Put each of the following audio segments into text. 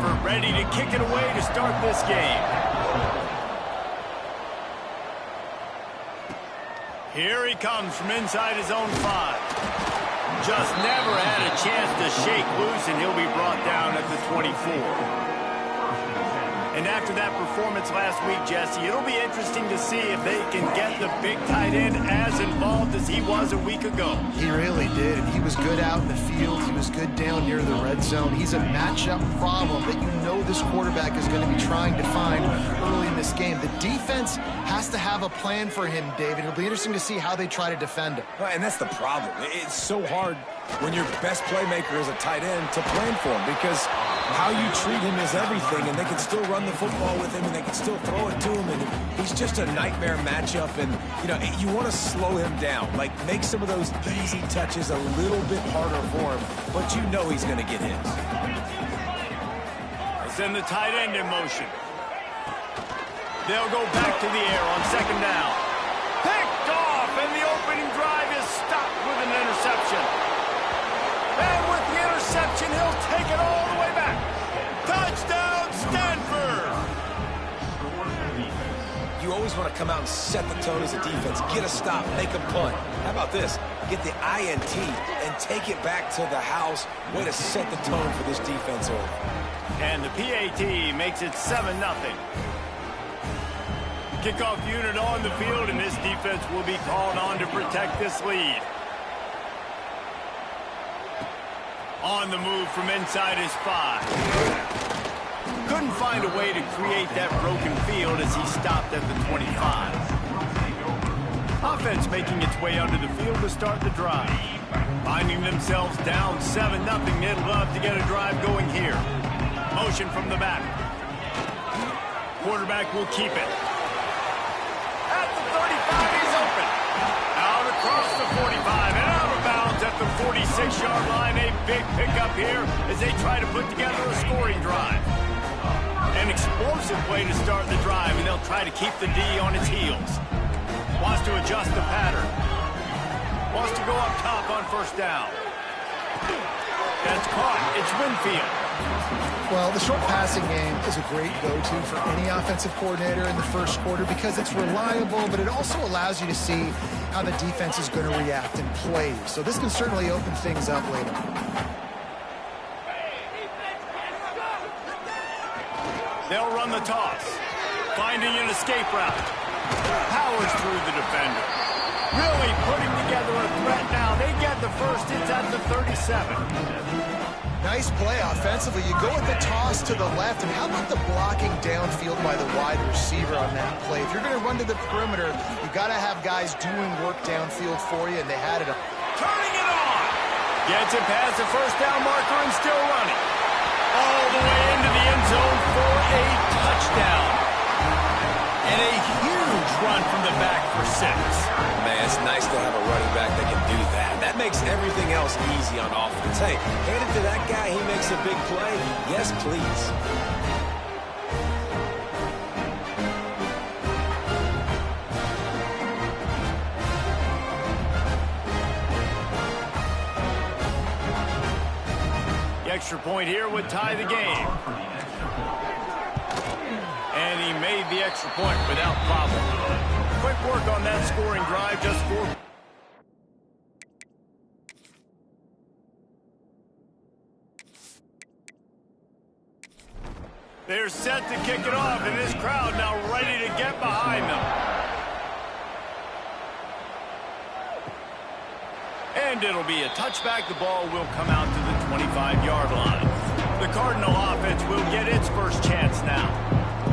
Stanford ready to kick it away to start this game. Here he comes from inside his own 5. Just never had a chance to shake loose, and he'll be brought down at the 24. And after that performance last week, Jesse, it'll be interesting to see if they can get the big tight end as involved as he was a week ago. He really did, and he was good out in the field. He was good down near the red zone. He's a matchup problem that you know this quarterback is going to be trying to find early in this game. The defense has to have a plan for him, David. It'll be interesting to see how they try to defend him. Well, and that's the problem. It's so hard when your best playmaker is a tight end to plan for him, because how you treat him is everything, and they can still run the football with him, and they can still throw it to him, and he's just a nightmare matchup. And, you know, you want to slow him down, like make some of those easy touches a little bit harder for him, but you know he's going to get his. Send the tight end in motion. They'll go back to the air on second down. Picked off, and the opening drive is stopped with an interception. And with the interception, he'll take it all the way back. Touchdown, Stanford! You always want to come out and set the tone as a defense. Get a stop, make a punt. How about this? Get the INT and take it back to the house. Way to set the tone for this defense early. And the PAT makes it 7-0. Kickoff unit on the field, and this defense will be called on to protect this lead. On the move from inside his 5. Couldn't find a way to create that broken field as he stopped at the 25. Offense making its way onto the field to start the drive. Finding themselves down 7-0, they'd love to get a drive going here. Motion from the back. Quarterback will keep it. At the 35, he's open. Out across the 45 and out of bounds at the 46-yard line. A big pickup here as they try to put together a scoring drive. An explosive play to start the drive, and they'll try to keep the D on its heels. Wants to adjust the pattern. Wants to go up top on first down. That's caught. It's Winfield. Well, the short passing game is a great go-to for any offensive coordinator in the first quarter because it's reliable, but it also allows you to see how the defense is going to react and play. So this can certainly open things up later. They'll run the toss. Finding an escape route. Powers through the defender. Really putting together a threat now. They get the first. It's at the 37. Nice play offensively. You go with the toss to the left, and how about the blocking downfield by the wide receiver on that play? If you're going to run to the perimeter, you got to have guys doing work downfield for you, and they had it. Turning it on. Gets it past the first down marker and still running. All the way into the end zone for a touchdown. And a huge run from the back for 6. Man, it's nice to have a running back that can do that. That makes everything else easy on offense. Hey, hand it to that guy, he makes a big play. Yes, please. The extra point here would tie the game. And he made the extra point without problem. Quick work on that scoring drive, just 4. They're set to kick it off, and this crowd now ready to get behind them. And it'll be a touchback. The ball will come out to the 25-yard line. The Cardinal offense will get its first chance now.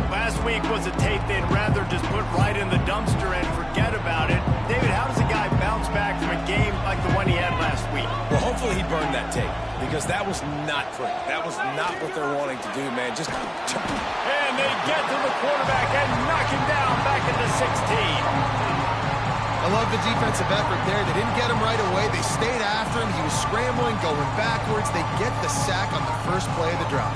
Last week was a tape they'd rather just put right in the dumpster and forget about it. David, how does a guy bounce back from a game like the one he had last week? Well, hopefully he burned that tape, because that was not pretty. That was not what they're wanting to do, man. Just and they get to the quarterback and knock him down back at the 16. I love the defensive effort there. They didn't get him right away. They stayed after him. He was scrambling, going backwards. They get the sack on the first play of the drive.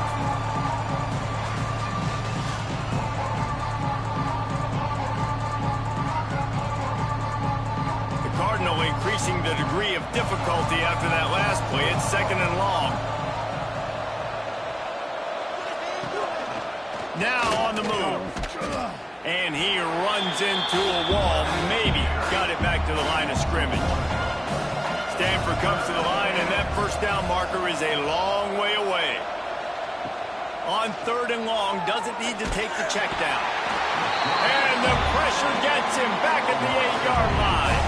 Increasing the degree of difficulty after that last play. It's 2nd and long. Now on the move. And he runs into a wall. Maybe got it back to the line of scrimmage. Stanford comes to the line, and that first down marker is a long way away. On 3rd and long, doesn't need to take the check down. And the pressure gets him back at the 8-yard line.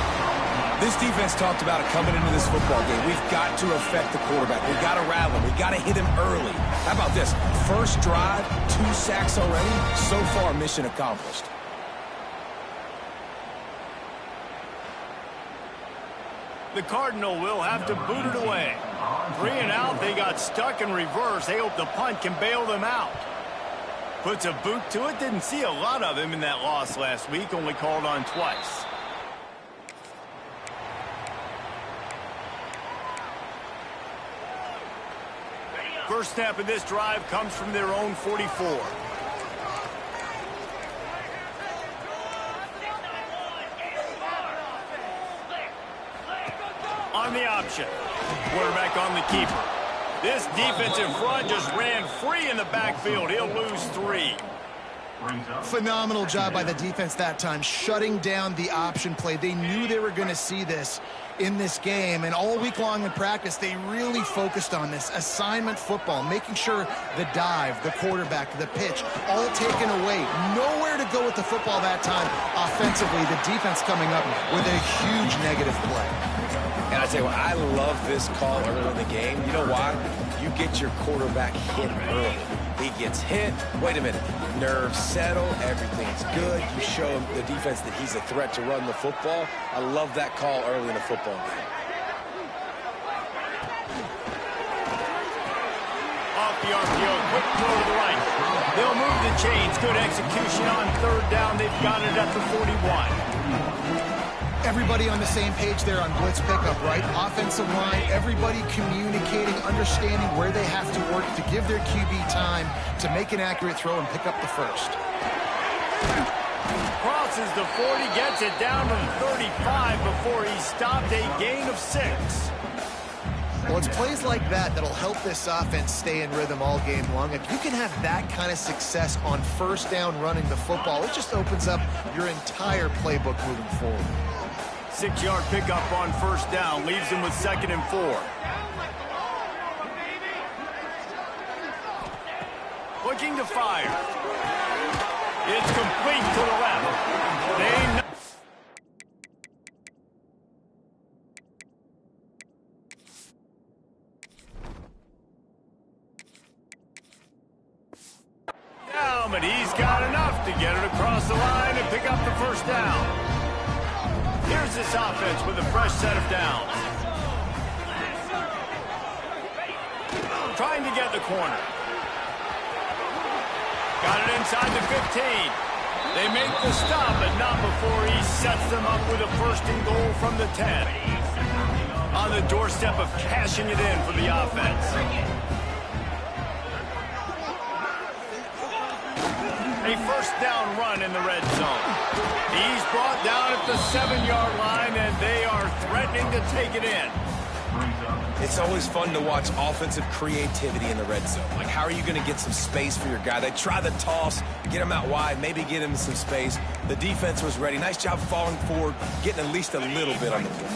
This defense talked about it coming into this football game. We've got to affect the quarterback. We've got to rattle him. We've got to hit him early. How about this? First drive, 2 sacks already. So far, mission accomplished. The Cardinal will have to boot it away. 3 and out, they got stuck in reverse. They hope the punt can bail them out. Puts a boot to it. Didn't see a lot of him in that loss last week. Only called on twice. First snap of this drive comes from their own 44. On the option. Quarterback on the keeper. This defensive front just ran free in the backfield. He'll lose 3. Phenomenal job by the defense that time, shutting down the option play. They knew they were going to see this in this game, and all week long in practice, they really focused on this assignment football, making sure the dive, the quarterback, the pitch, all taken away. Nowhere to go with the football that time offensively. The defense coming up with a huge negative play. And I tell you what, I love this call early in the game. You know why? You get your quarterback hit early. He gets hit. Wait a minute. Nerves settle. Everything's good. You show him, the defense, that he's a threat to run the football. I love that call early in the football game. Off the RPO. Quick throw to the right. They'll move the chains. Good execution on 3rd down. They've got it at the 41. Everybody on the same page there on blitz pickup, right? Offensive line, everybody communicating, understanding where they have to work to give their QB time to make an accurate throw and pick up the first. Crosses the 40, gets it down to the 35 before he stopped, a gain of 6. Well, it's plays like that that'll help this offense stay in rhythm all game long. If you can have that kind of success on first down running the football, it just opens up your entire playbook moving forward. 6-yard pickup on first down, leaves him with 2nd and 4. Looking to fire. It's complete to the left. They down, but he's got enough to get it across the line and pick up the first down. Here's this offense with a fresh set of downs. Trying to get the corner. Got it inside the 15. They make the stop, but not before he sets them up with a 1st and goal from the 10. On the doorstep of cashing it in for the offense. A first down run in the red zone. He's brought down at the 7-yard line, and they are threatening to take it in. It's always fun to watch offensive creativity in the red zone. Like, how are you going to get some space for your guy? They try the toss, get him out wide, maybe get him some space. The defense was ready. Nice job falling forward, getting at least a little bit on the board.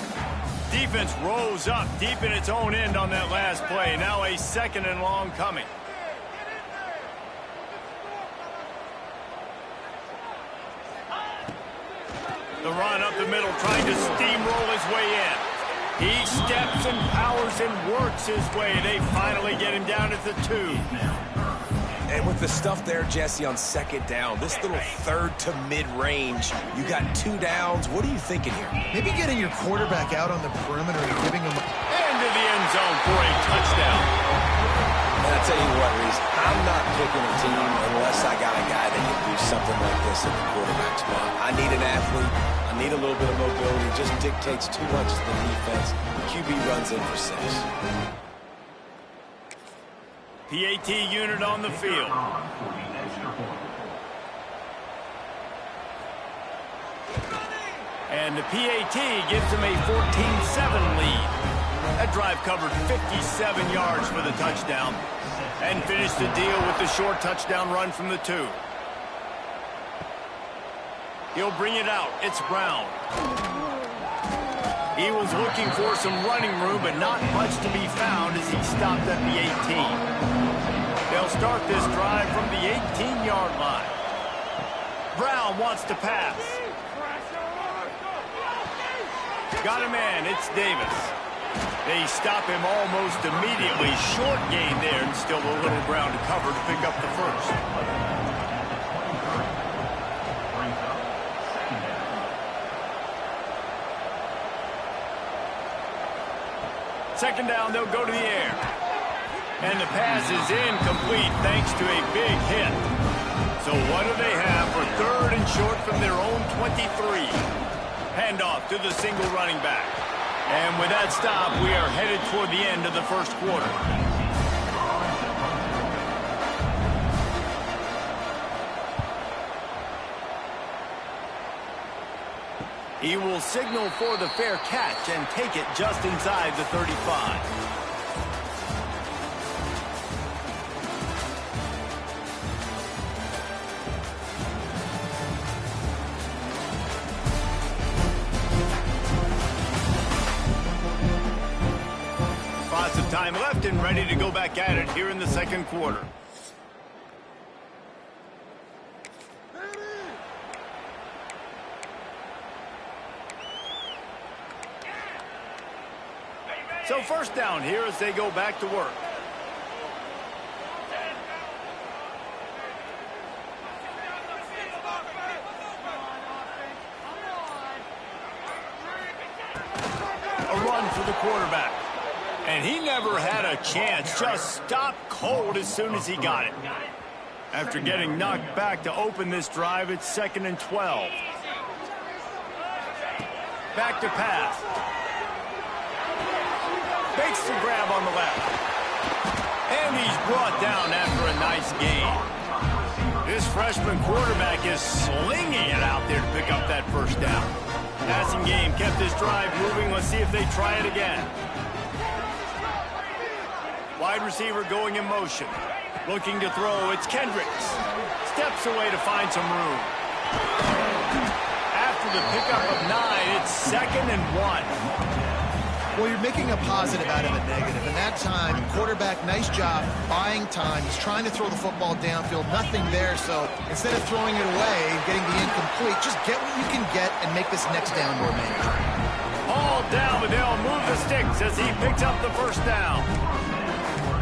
Defense rose up deep in its own end on that last play. Now a 2nd and long coming. The run up the middle, trying to steamroll his way in. He steps and powers and works his way. They finally get him down at the 2. And with the stuff there, Jesse, on 2nd down, this little 3rd to mid-range, you got 2 downs. What are you thinking here? Maybe getting your quarterback out on the perimeter and giving him into the end zone for a touchdown. And I tell you what, Reese, I'm not picking a team unless I got a guy that can do something like this in the quarterback spot. I need an athlete. I need a little bit of mobility. It just dictates too much to the defense. QB runs in for 6. PAT unit on the field. And the PAT gives them a 14-7 lead. That drive covered 57 yards for the touchdown and finished the deal with the short touchdown run from the 2. He'll bring it out. It's Brown. He was looking for some running room, but not much to be found as he stopped at the 18. They'll start this drive from the 18-yard line. Brown wants to pass. Got a man. It's Davis. They stop him almost immediately. Short gain there, and still a little ground to cover to pick up the first. Second down, they'll go to the air. And the pass is incomplete thanks to a big hit. So what do they have for third and short from their own 23? Handoff to the single running back. And with that stop, we are headed toward the end of the first quarter. He will signal for the fair catch and take it just inside the 35. Lots of time left and ready to go back at it here in the second quarter. So first down here as they go back to work. A run for the quarterback. And he never had a chance, just stopped cold as soon as he got it. After getting knocked back to open this drive, it's 2nd and 12. Back to pass. Makes the grab on the left. And he's brought down after a nice gain. This freshman quarterback is slinging it out there to pick up that first down. Passing game kept this drive moving. Let's see if they try it again. Wide receiver going in motion. Looking to throw. It's Kendricks. Steps away to find some room. After the pickup of 9, it's 2nd and 1. Well, you're making a positive out of a negative. And that time, quarterback, nice job, buying time. He's trying to throw the football downfield. Nothing there. So instead of throwing it away and getting the incomplete, just get what you can get and make this next down more manageable. All down, but they'll move the sticks as he picks up the first down.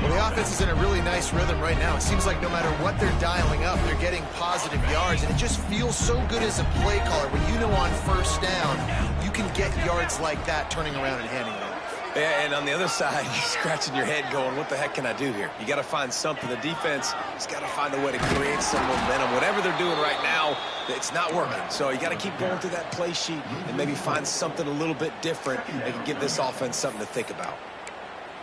Well, the offense is in a really nice rhythm right now. It seems like no matter what they're dialing up, they're getting positive yards. And it just feels so good as a play caller when you know on first down, you can get yards like that turning around and handing it off. Yeah, and on the other side, you're scratching your head going, what the heck can I do here? You got to find something. The defense has got to find a way to create some momentum. Whatever they're doing right now, it's not working. So you got to keep going through that play sheet and maybe find something a little bit different that can give this offense something to think about.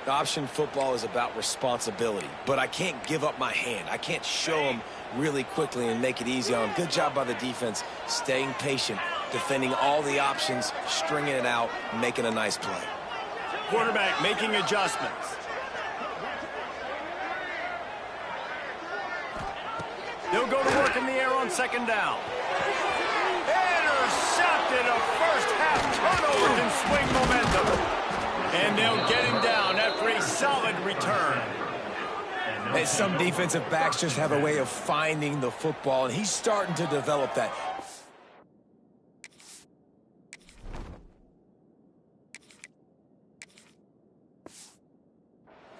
Option football is about responsibility, but I can't give up my hand. I can't show them really quickly and make it easy on them. Good job by the defense, staying patient, defending all the options, stringing it out, making a nice play. Quarterback making adjustments. They'll go to work in the air on 2nd down. Intercepted. A first half turnover can swing momentum. And they'll get him down after a solid return. And some defensive backs just have a way of finding the football, and he's starting to develop that.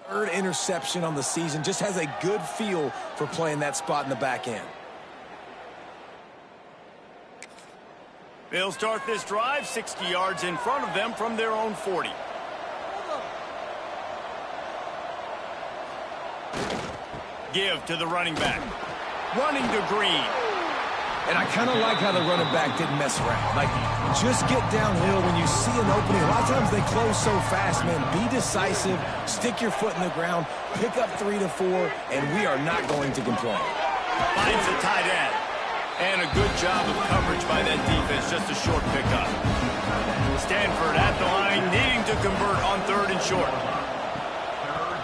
Third interception on the season, just has a good feel for playing that spot in the back end. They'll start this drive 60 yards in front of them from their own 40. Give to the running back. Running to Green. And I kind of like how the running back didn't mess around. Like, just get downhill when you see an opening. A lot of times they close so fast, man. Be decisive, stick your foot in the ground, pick up 3 to 4, and we are not going to complain. Finds a tight end. And a good job of coverage by that defense. Just a short pickup. Stanford at the line, needing to convert on 3rd and short.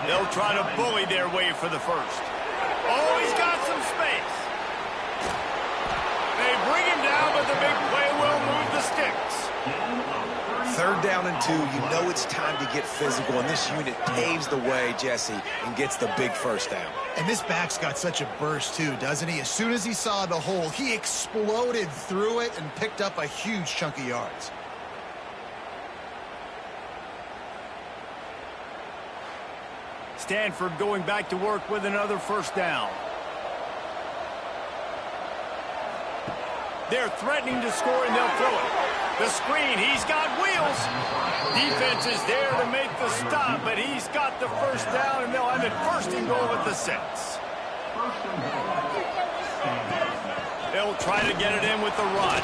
They'll try to bully their way for the first. Oh, he's got some space. They bring him down, but the big play will move the sticks. 3rd down and 2, you know it's time to get physical, and this unit paves the way, Jesse, and gets the big first down. And this back's got such a burst, too, doesn't he? As soon as he saw the hole, he exploded through it and picked up a huge chunk of yards. Stanford going back to work with another first down. They're threatening to score, and they'll throw it. The screen, he's got wheels. Defense is there to make the stop, but he's got the first down, and they'll have it 1st and goal at the 6. They'll try to get it in with the run.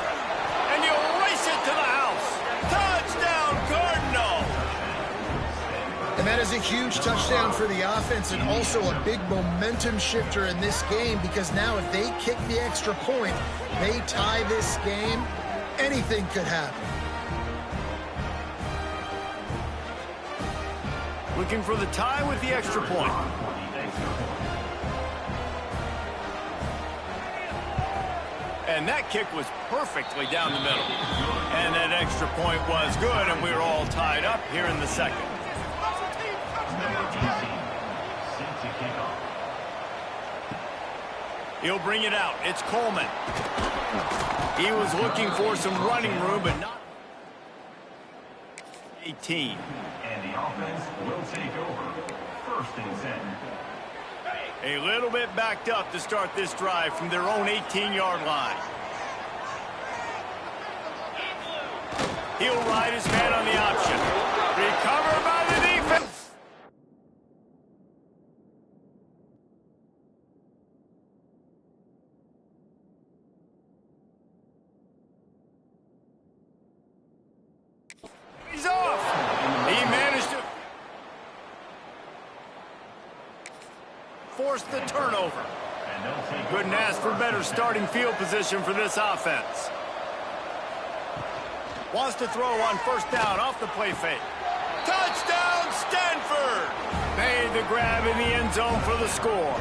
And you'll race it to the house. Touchdown, Cardinal! And that is a huge touchdown for the offense and also a big momentum shifter in this game, because now if they kick the extra point, they tie this game, anything could happen. Looking for the tie with the extra point. And that kick was perfectly down the middle. And that extra point was good, and we're all tied up here in the 2nd. He'll bring it out. It's Coleman. He was looking for some running room, but not 18. And the offense will take over 1st and 10. A little bit backed up to start this drive from their own 18-yard line. He'll ride his man on the option. Recovered by the defense. He's off. He managed to force the turnover. Couldn't ask for better starting field position for this offense. Wants to throw on 1st down off the play fake. Touchdown, Stanford! Made the grab in the end zone for the score.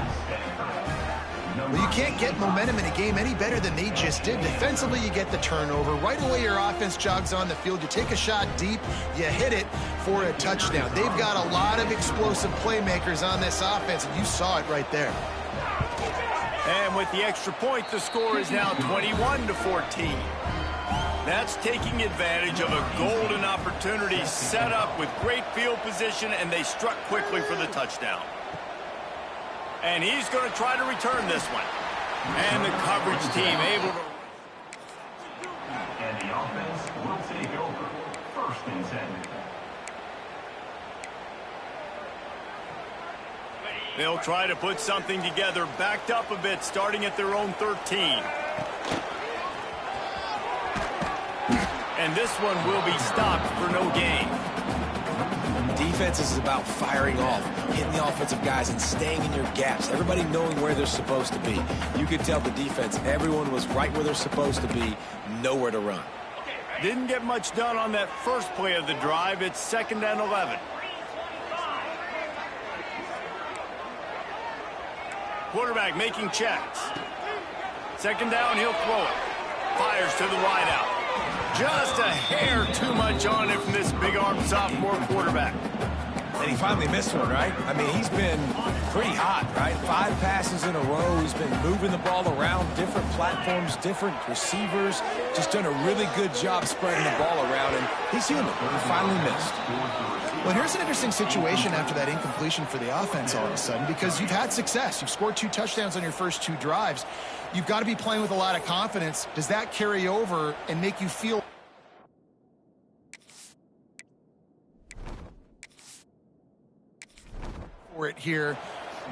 Well, you can't get momentum in a game any better than they just did. Defensively, you get the turnover. Right away, your offense jogs on the field. You take a shot deep, you hit it for a touchdown. They've got a lot of explosive playmakers on this offense, and you saw it right there. And with the extra point, the score is now 21-14. That's taking advantage of a golden opportunity set up with great field position, and they struck quickly for the touchdown. And he's going to try to return this one. And the coverage team able to... And the offense will take over 1st and 10. They'll try to put something together, backed up a bit, starting at their own 13. And this one will be stopped for no gain. Defense is about firing off, hitting the offensive guys, and staying in your gaps. Everybody knowing where they're supposed to be. You could tell the defense, everyone was right where they're supposed to be, nowhere to run. Didn't get much done on that first play of the drive. It's 2nd and 11. Quarterback making checks. 2nd down, he'll throw it. Fires to the wideout. Just a hair too much on it from this big-arm sophomore quarterback. And he finally missed one, right? I mean, he's been pretty hot, right? 5 passes in a row. He's been moving the ball around, different platforms, different receivers. Just done a really good job spreading the ball around, and he's human. He finally missed. Well, here's an interesting situation after that incompletion for the offense all of a sudden, because you've had success. You've scored 2 touchdowns on your first 2 drives. You've got to be playing with a lot of confidence. Does that carry over and make you feel for it here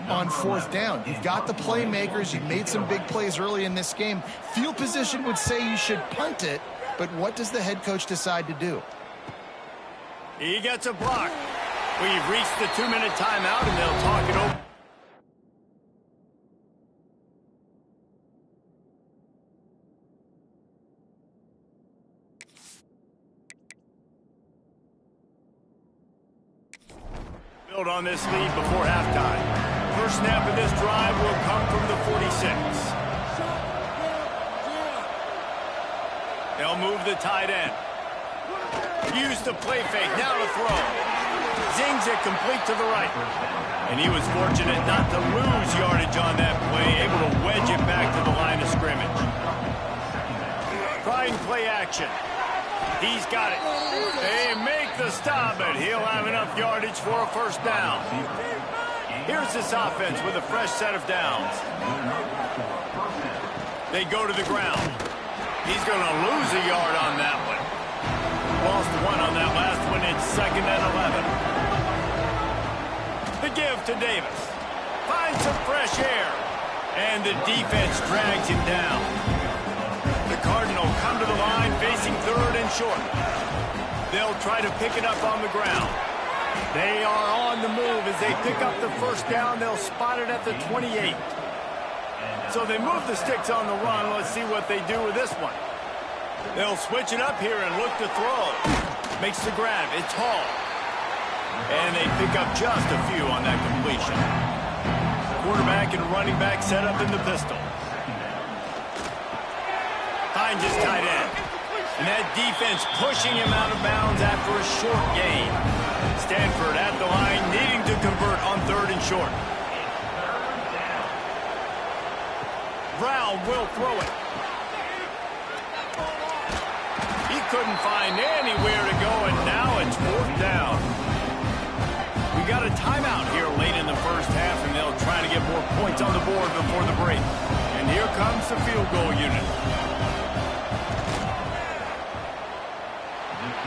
on 4th down? You've got the playmakers. You've made some big plays early in this game. Field position would say you should punt it, but what does the head coach decide to do? He gets a block. We've reached the 2-minute timeout, and they'll talk it over. build on this lead before halftime. First snap of this drive will come from the 46. They'll move the tight end. Use the play fake, now to throw. Zings it complete to the right. And he was fortunate not to lose yardage on that play, able to wedge it back to the line of scrimmage. Trying play action. He's got it. They make the stop, but he'll have enough yardage for a first down. Here's this offense with a fresh set of downs. They go to the ground. He's going to lose a yard on that one. Lost one on that last one. It's 2nd and 11. The give to Davis. Finds some fresh air. And the defense drags him down. The Cardinals come to the line facing 3rd and short. They'll try to pick it up on the ground. They are on the move. As they pick up the first down, they'll spot it at the 28. So they move the sticks on the run. Let's see what they do with this one. They'll switch it up here and look to throw. Makes the grab. It's Hall. And they pick up just a few on that completion. Quarterback and running back set up in the pistol. Finds his tight end. And that defense pushing him out of bounds after a short gain. Stanford at the line, needing to convert on 3rd and short. Brown will throw it. He couldn't find anywhere to go, and now it's 4th down. We got a timeout here late in the first half, and they'll try to get more points on the board before the break. And here comes the field goal unit.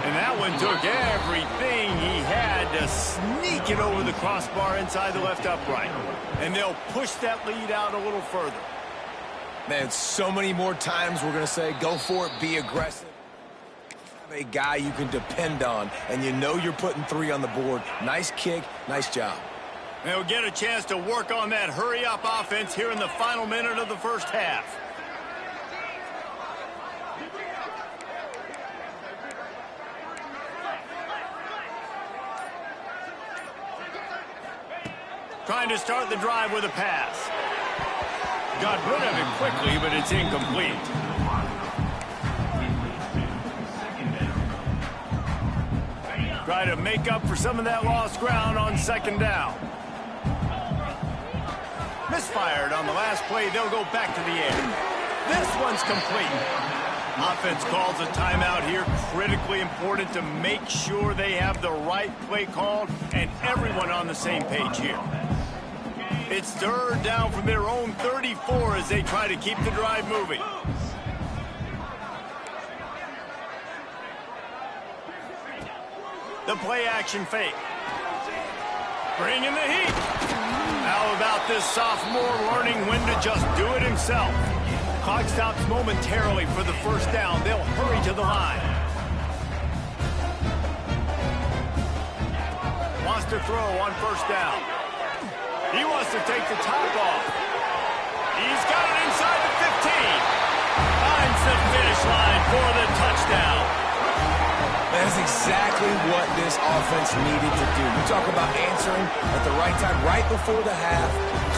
And that one took everything he had to sneak it over the crossbar inside the left upright. And they'll push that lead out a little further. Man, so many more times we're going to say, go for it, be aggressive. Have a guy you can depend on, and you know you're putting 3 on the board. Nice kick, nice job. They'll get a chance to work on that hurry-up offense here in the final minute of the first half. Trying to start the drive with a pass. Got rid of it quickly, but it's incomplete. Try to make up for some of that lost ground on 2nd down. Misfired on the last play. They'll go back to the air. This one's complete. Offense calls a timeout here. Critically important to make sure they have the right play called and everyone on the same page here. It's 3rd down from their own 34 as they try to keep the drive moving. The play action fake. Bringing the heat. How about this sophomore learning when to just do it himself? Clock stops momentarily for the first down. They'll hurry to the line. Wants to throw on 1st down. He wants to take the top off. He's got it inside the 15. Finds the finish line for the touchdown. That's exactly what this offense needed to do. You talk about answering at the right time, right before the half,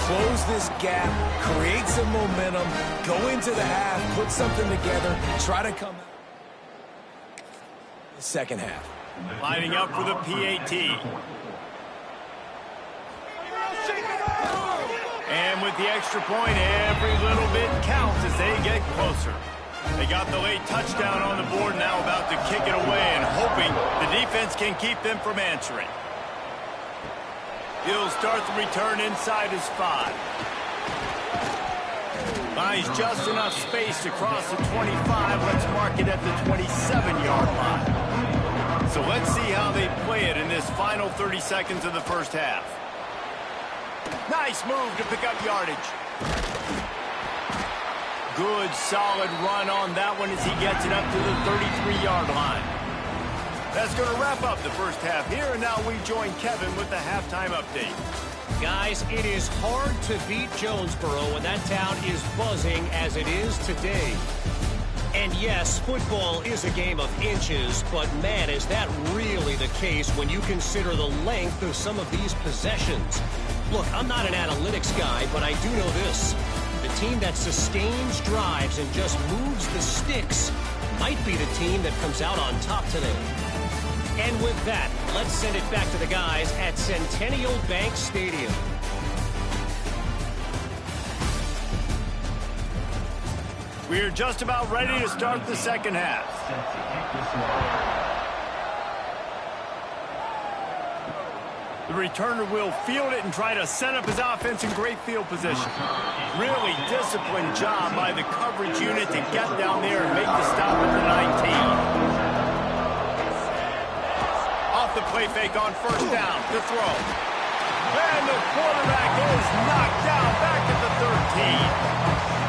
close this gap, create some momentum, go into the half, put something together, try to come out. The second half. Lining up for the PAT. And with the extra point, every little bit counts as they get closer. They got the late touchdown on the board, now about to kick it away and hoping the defense can keep them from answering. He'll start the return inside his 5. Finds just enough space to cross the 25. Let's mark it at the 27-yard line. So let's see how they play it in this final 30 seconds of the first half. Nice move to pick up yardage. Good, solid run on that one as he gets it up to the 33-yard line. That's going to wrap up the first half here, and now we join Kevin with the halftime update. Guys, it is hard to beat Jonesboro when that town is buzzing as it is today. And And yes, football is a game of inches, but man, is that really the case when you consider the length of some of these possessions. Look, I'm not an analytics guy, but I do know this. The team that sustains drives and just moves the sticks might be the team that comes out on top today. And with that, let's send it back to the guys at Centennial Bank Stadium. We're just about ready to start the second half. The returner will field it and try to set up his offense in great field position. Really disciplined job by the coverage unit to get down there and make the stop at the 19. Off the play fake on first down to throw. And the quarterback is knocked down back at the 13.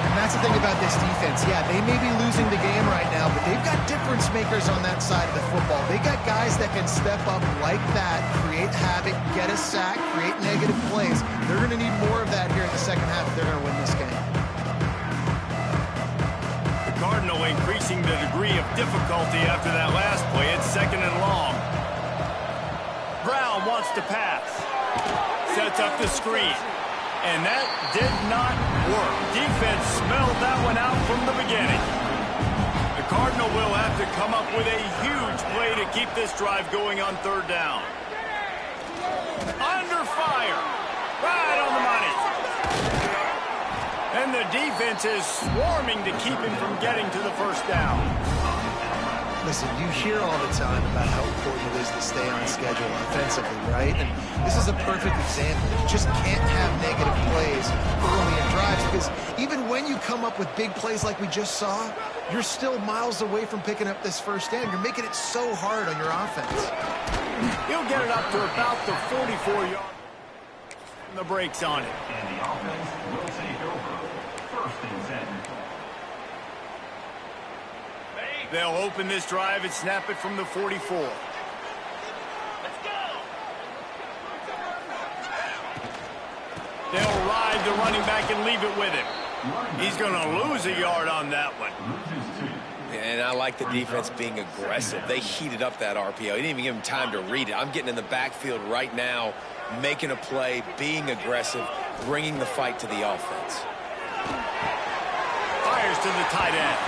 And that's the thing about this defense. Yeah, they may be losing the game right now, but they've got difference makers on that side of the football. They got guys that can step up like that, create havoc, get a sack, create negative plays. They're going to need more of that here in the second half if they're going to win this game. The Cardinal increasing the degree of difficulty after that last play. It's second and long. Brown wants to pass. Sets up the screen. And that did not work. Defense smelled that one out from the beginning. The Cardinal will have to come up with a huge play to keep this drive going on third down. Under fire. Right on the money. And the defense is swarming to keep him from getting to the first down. Listen, you hear all the time about how important it is to stay on schedule offensively, right? And this is a perfect example. You just can't have negative plays early in drives because even when you come up with big plays like we just saw, you're still miles away from picking up this first down. You're making it so hard on your offense. He'll get it up to about the 44-yard. And the brakes on it. And the offense will take over. First and 10. They'll open this drive and snap it from the 44. Let's go! They'll ride the running back and leave it with him. He's going to lose a yard on that one. And I like the defense being aggressive. They heated up that RPO. He didn't even give him time to read it. I'm getting in the backfield right now, making a play, being aggressive, bringing the fight to the offense. Fires to the tight end.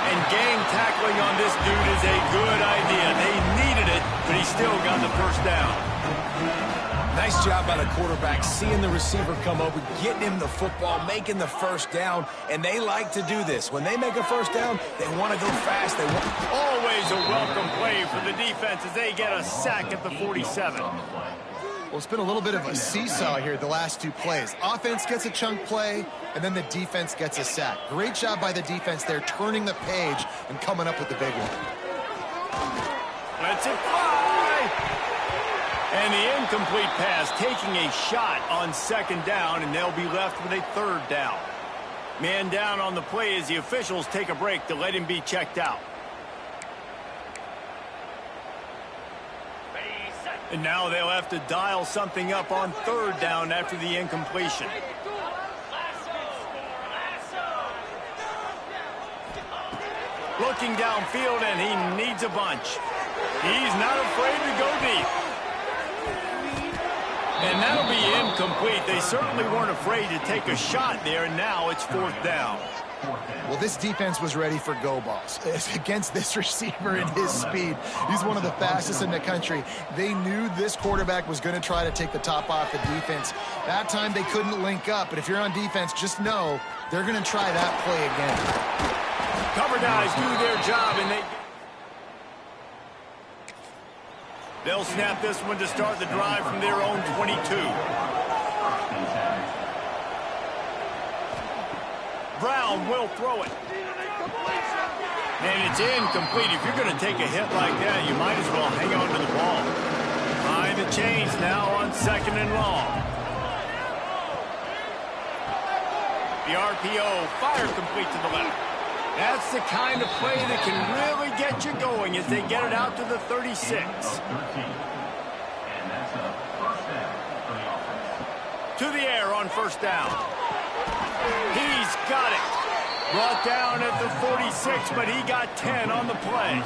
And gang tackling on this dude is a good idea. They needed it, but he still got the first down. Nice job by the quarterback, seeing the receiver come open, getting him the football, making the first down, and they like to do this. When they make a first down, they want to go fast. They want always a welcome play for the defense as they get a sack at the 47. Well, it's been a little bit of a seesaw here the last two plays. Offense gets a chunk play, and then the defense gets a sack. Great job by the defense there, turning the page and coming up with the big one. Let's it fly! And the incomplete pass taking a shot on second down, and they'll be left with a third down. Man down on the play as the officials take a break to let him be checked out. And now they'll have to dial something up on third down after the incompletion. Looking downfield, and he needs a bunch. He's not afraid to go deep. And that'll be incomplete. They certainly weren't afraid to take a shot there, and now it's fourth down. Well, this defense was ready for go balls against this receiver and his speed. He's one of the fastest in the country. They knew this quarterback was going to try to take the top off the defense. That time they couldn't link up, but if you're on defense, just know they're going to try that play again. Cover guys do their job, and they'll snap this one to start the drive from their own 22. Brown will throw it. And it's incomplete. If you're going to take a hit like that, you might as well hang on to the ball. Behind the chains now on second and long. The RPO fire complete to the left. That's the kind of play that can really get you going as they get it out to the 36. And that's a first down for the offense. To the air on first down. He's got it. Brought down at the 46, but he got 10 on the play.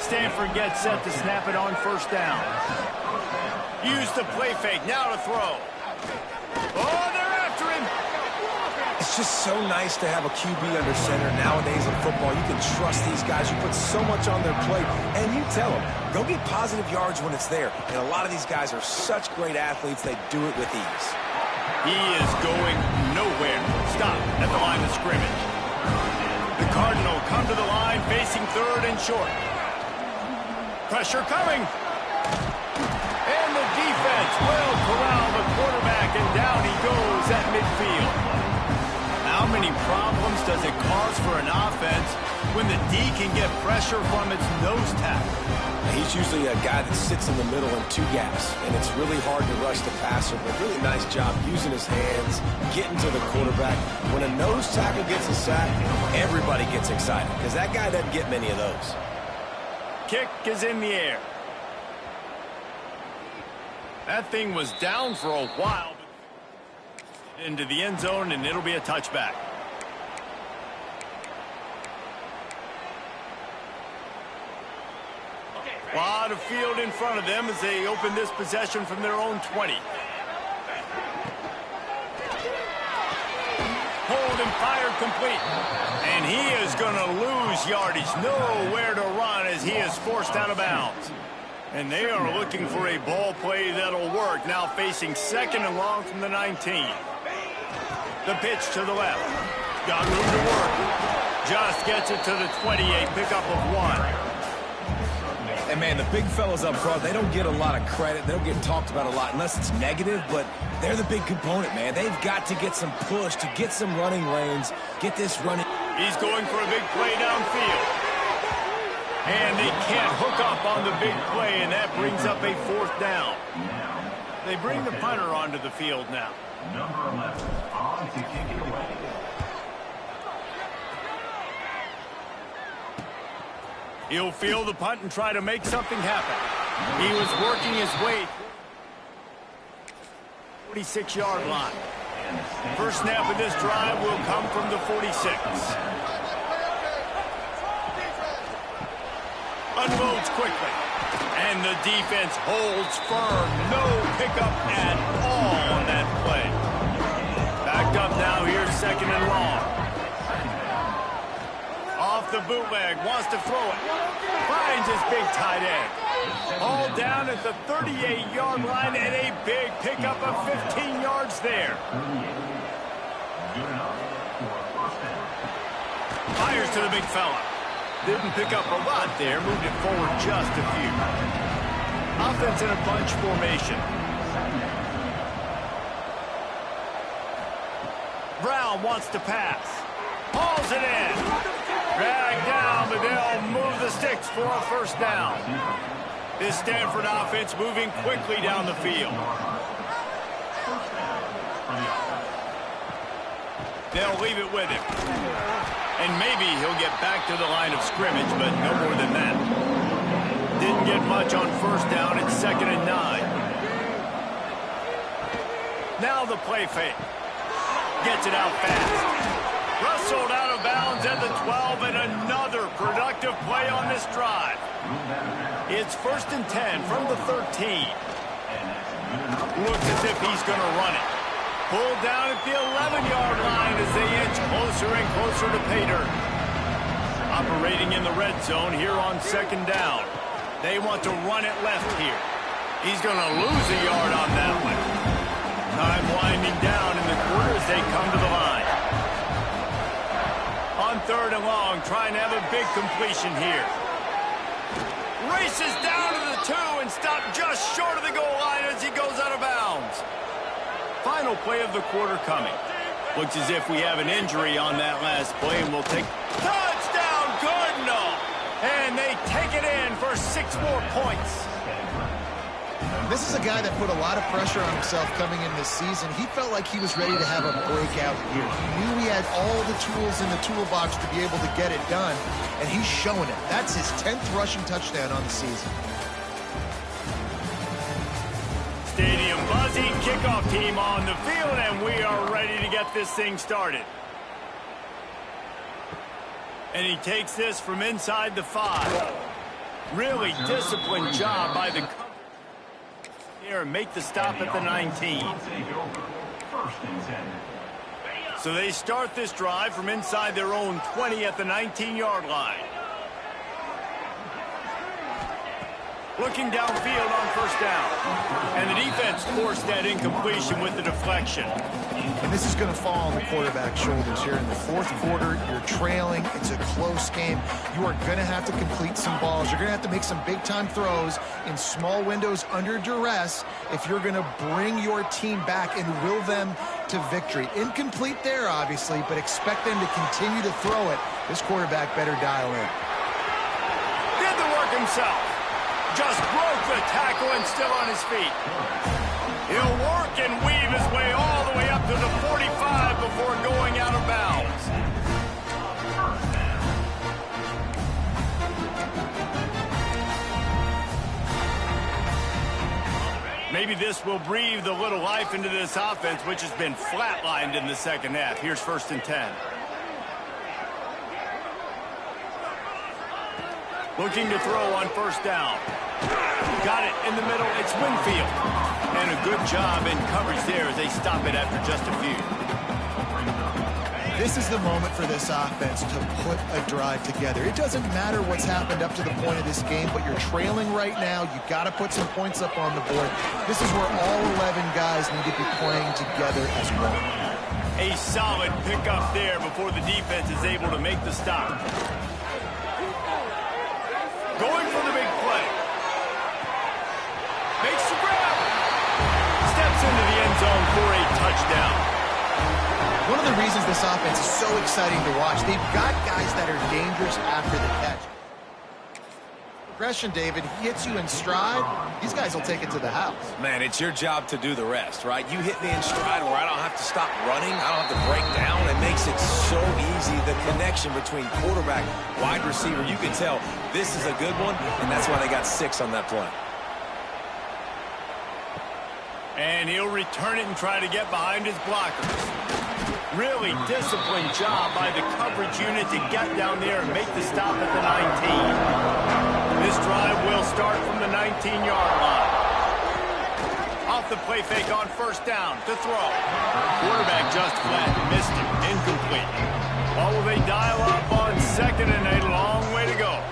Stanford gets set to snap it on first down. Use the play fake, now to throw. Oh, they're after him. It's just so nice to have a QB under center nowadays in football. You can trust these guys. You put so much on their plate, and you tell them, go get positive yards when it's there. And a lot of these guys are such great athletes, they do it with ease. He is going nowhere. Stop at the line of scrimmage. The Cardinal come to the line, facing third and short. Pressure coming. And the defense will corral the quarterback, and down he goes at midfield. How many problems does it cause for an offense when the D can get pressure from its nose tackle? He's usually a guy that sits in the middle in two gaps, and it's really hard to rush the passer, but really nice job using his hands, getting to the quarterback. When a nose tackle gets a sack, everybody gets excited, because that guy doesn't get many of those. Kick is in the air. That thing was down for a while. Into the end zone, and it'll be a touchback. A lot of field in front of them as they open this possession from their own 20. Hold and fire complete. And he is going to lose yardage. Nowhere to run as he is forced out of bounds. And they are looking for a ball play that'll work. Now facing second and long from the 19. The pitch to the left. Got room to work. Just gets it to the 28. Pickup of 1. And, man, the big fellas up front, they don't get a lot of credit. They don't get talked about a lot unless it's negative, but they're the big component, man. They've got to get some push, to get some running lanes, get this running. He's going for a big play downfield. And they can't hook up on the big play, and that brings up a fourth down. They bring the punter onto the field now. Number 11, on to kick it away. He'll field the punt and try to make something happen. He was working his way 46-yard line. First snap of this drive will come from the 46. Unloads quickly. And the defense holds firm. No pickup at all on that play. Backed up now here, second and long. Off the bootleg, wants to throw it. Finds his big tight end. All down at the 38-yard line, and a big pickup of 15 yards there. Fires to the big fella. Didn't pick up a lot there, moved it forward just a few. Offense in a bunch formation. Brown wants to pass. Hauls it in. Dragged down, but they'll move the sticks for a first down. This Stanford offense moving quickly down the field. They'll leave it with him. And maybe he'll get back to the line of scrimmage, but no more than that. Didn't get much on first down. It's second and 9. Now the play fake. Gets it out fast. Rustled out of bounds at the 12, and another productive play on this drive. It's first and 10 from the 13. Looks as if he's going to run it. Pulled down at the 11-yard line as they inch closer and closer to pay dirt. Operating in the red zone here on second down. They want to run it left here. He's going to lose a yard on that one. Time winding down in the quarter as they come to the line. On third and long, trying to have a big completion here. Races down to the 2 and stopped just short of the goal line as he goes out of bounds. Final play of the quarter coming. Looks as if we have an injury on that last play, and we'll take touchdown Cardinal. And they take it in for 6 more points. This is a guy that put a lot of pressure on himself coming in this season. He felt like he was ready to have a breakout year. He knew he had all the tools in the toolbox to be able to get it done, and he's showing it. That's his 10th rushing touchdown on the season. Stadium buzzing, kickoff team on the field, and we are ready to get this thing started. And he takes this from inside the 5. Really disciplined job by the cover here and make the stop at the 19. So they start this drive from inside their own 20 at the 19-yard line. Looking downfield on first down. And the defense forced that incompletion with the deflection. And this is going to fall on the quarterback's shoulders here in the fourth quarter. You're trailing. It's a close game. You are going to have to complete some balls. You're going to have to make some big-time throws in small windows under duress if you're going to bring your team back and will them to victory. Incomplete there, obviously, but expect them to continue to throw it. This quarterback better dial in. Did the work himself. Just broke the tackle and still on his feet. He'll work and weave his way all the way up to the 45 before going out of bounds. Maybe this will breathe a little life into this offense, which has been flatlined in the second half. Here's 1st and 10. Looking to throw on first down. Got it in the middle. It's Winfield. And a good job in coverage there as they stop it after just a few. This is the moment for this offense to put a drive together. It doesn't matter what's happened up to the point of this game, but you're trailing right now. You've got to put some points up on the board. This is where all 11 guys need to be playing together as one. A solid pickup there before the defense is able to make the stop. Going for the big play. Makes the grab. Steps into the end zone for a touchdown. One of the reasons this offense is so exciting to watch, they've got guys that are dangerous after the catch. Progression, David, he hits you in stride. These guys will take it to the house. Man, it's your job to do the rest, right? You hit me in stride where I don't have to stop running. I don't have to break down. It makes it so easy. The connection between quarterback, wide receiver, you can tell this is a good one, and that's why they got 6 on that play. And he'll return it and try to get behind his blockers. Really disciplined job by the coverage unit to get down there and make the stop at the 19. This drive will start from the 19-yard line. Off the play fake on first down to throw. Quarterback just flat, missed it, incomplete. Well, will they dial up on 2nd and a long way to go.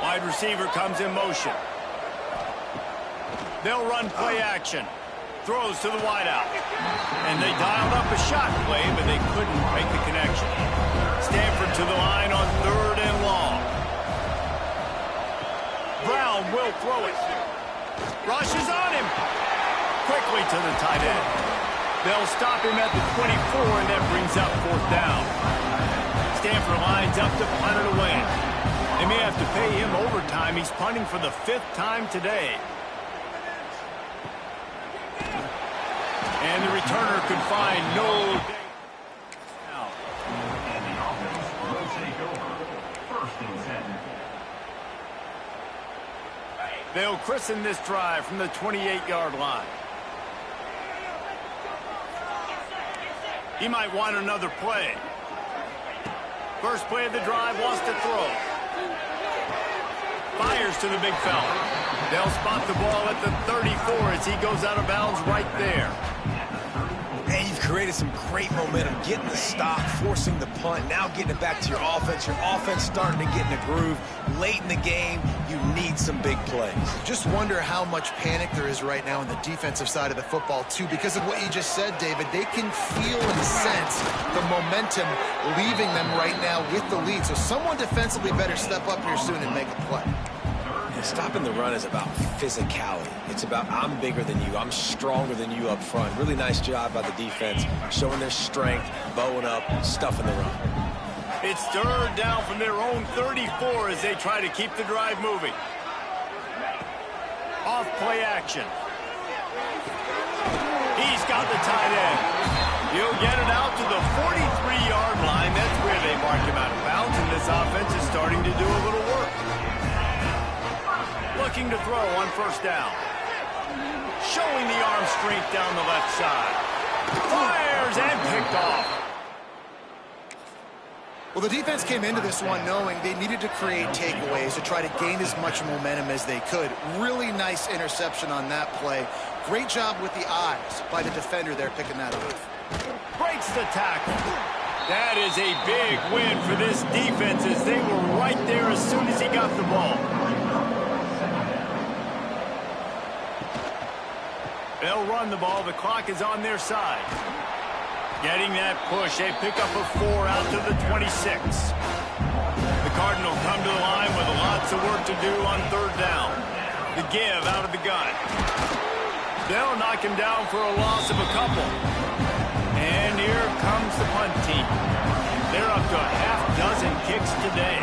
Wide receiver comes in motion. They'll run play action. Throws to the wideout. And they dialed up a shot play, but they couldn't make the connection. Stanford to the line on 3rd and long. Brown will throw it. Rushes on him. Quickly to the tight end. They'll stop him at the 24, and that brings up 4th down. Stanford lines up to punt it away. They may have to pay him overtime. He's punting for the 5th time today. And the returner could find no day. And the offense will take over. 1st and 10. They'll christen this drive from the 28-yard line. He might want another play. First play of the drive, wants to throw. Fires to the big fella. They'll spot the ball at the 34 as he goes out of bounds right there. And you've created some great momentum, getting the stop, forcing the punt, now getting it back to your offense. Your offense starting to get in a groove. Late in the game, you need some big plays. Just wonder how much panic there is right now on the defensive side of the football, too, because of what you just said, David. They can feel and sense the momentum leaving them right now with the lead. So someone defensively better step up here soon and make a play. Stopping the run is about physicality. It's about I'm bigger than you. I'm stronger than you up front. Really nice job by the defense, showing their strength, bowing up, stuffing the run. It's 3rd down from their own 34 as they try to keep the drive moving. Off play action. He's got the tight end. He'll get it out to the 43-yard line. That's where they mark him out of bounds, and this offense is starting to do a little work. Looking to throw on first down. Showing the arm strength down the left side. Fires and picked off. Well, the defense came into this one knowing they needed to create takeaways to try to gain as much momentum as they could. Really nice interception on that play. Great job with the eyes by the defender there picking that off. Breaks the tackle. That is a big win for this defense as they were right there as soon as he got the ball. They'll run the ball. The clock is on their side. Getting that push, a pickup of 4 out to the 26. The Cardinals come to the line with lots of work to do on 3rd down. The give out of the gun. They'll knock him down for a loss of a couple. And here comes the punt team. They're up to a half-dozen kicks today.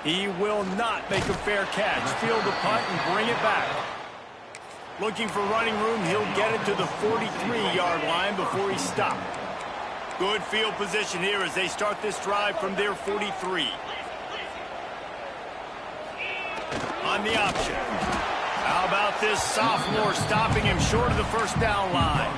He will not make a fair catch. Field the punt and bring it back. Looking for running room, he'll get it to the 43-yard line before he's stopped. Good field position here as they start this drive from their 43. On the option. How about this sophomore stopping him short of the 1st down line?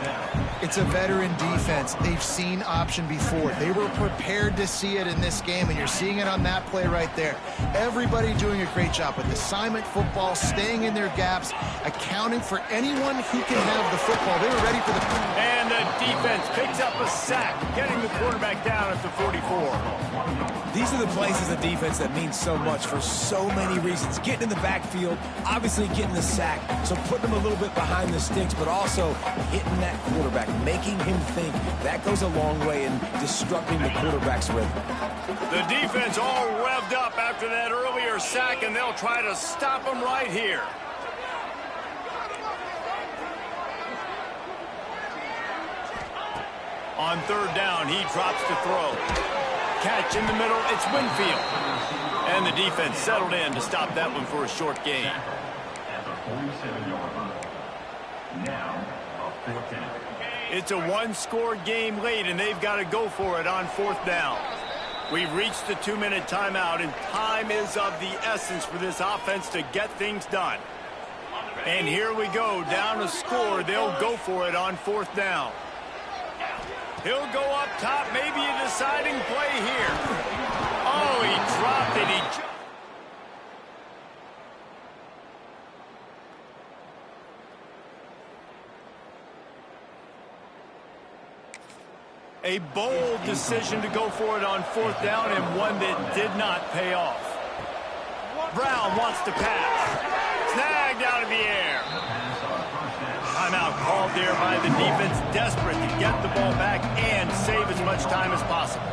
It's a veteran defense. They've seen option before. They were prepared to see it in this game, and you're seeing it on that play right there. Everybody doing a great job with assignment football, staying in their gaps, accounting for anyone who can have the football. They were ready for the... And the defense picks up a sack, getting the quarterback down at the 44. These are the plays as a defense that mean so much for so many reasons. Getting in the backfield, obviously getting the sack, so putting them a little bit behind the sticks, but also hitting that quarterback, making him think. That goes a long way in disrupting the quarterback's rhythm. The defense all revved up after that earlier sack, and they'll try to stop him right here. On 3rd down, he drops to throw. Catch in the middle, it's Winfield. And the defense settled in to stop that one for a short gain. At the 47-yard line. Now, a 4th down. It's a 1-score game late, and they've got to go for it on 4th down. We've reached the 2-minute timeout, and time is of the essence for this offense to get things done. And here we go, down a score. They'll go for it on 4th down. He'll go up top, maybe a deciding play here. Oh, he dropped it. A bold decision to go for it on 4th down, and one that did not pay off. Brown wants to pass. Snagged out of the air. Timeout called there by the defense, desperate to get the ball back and save as much time as possible.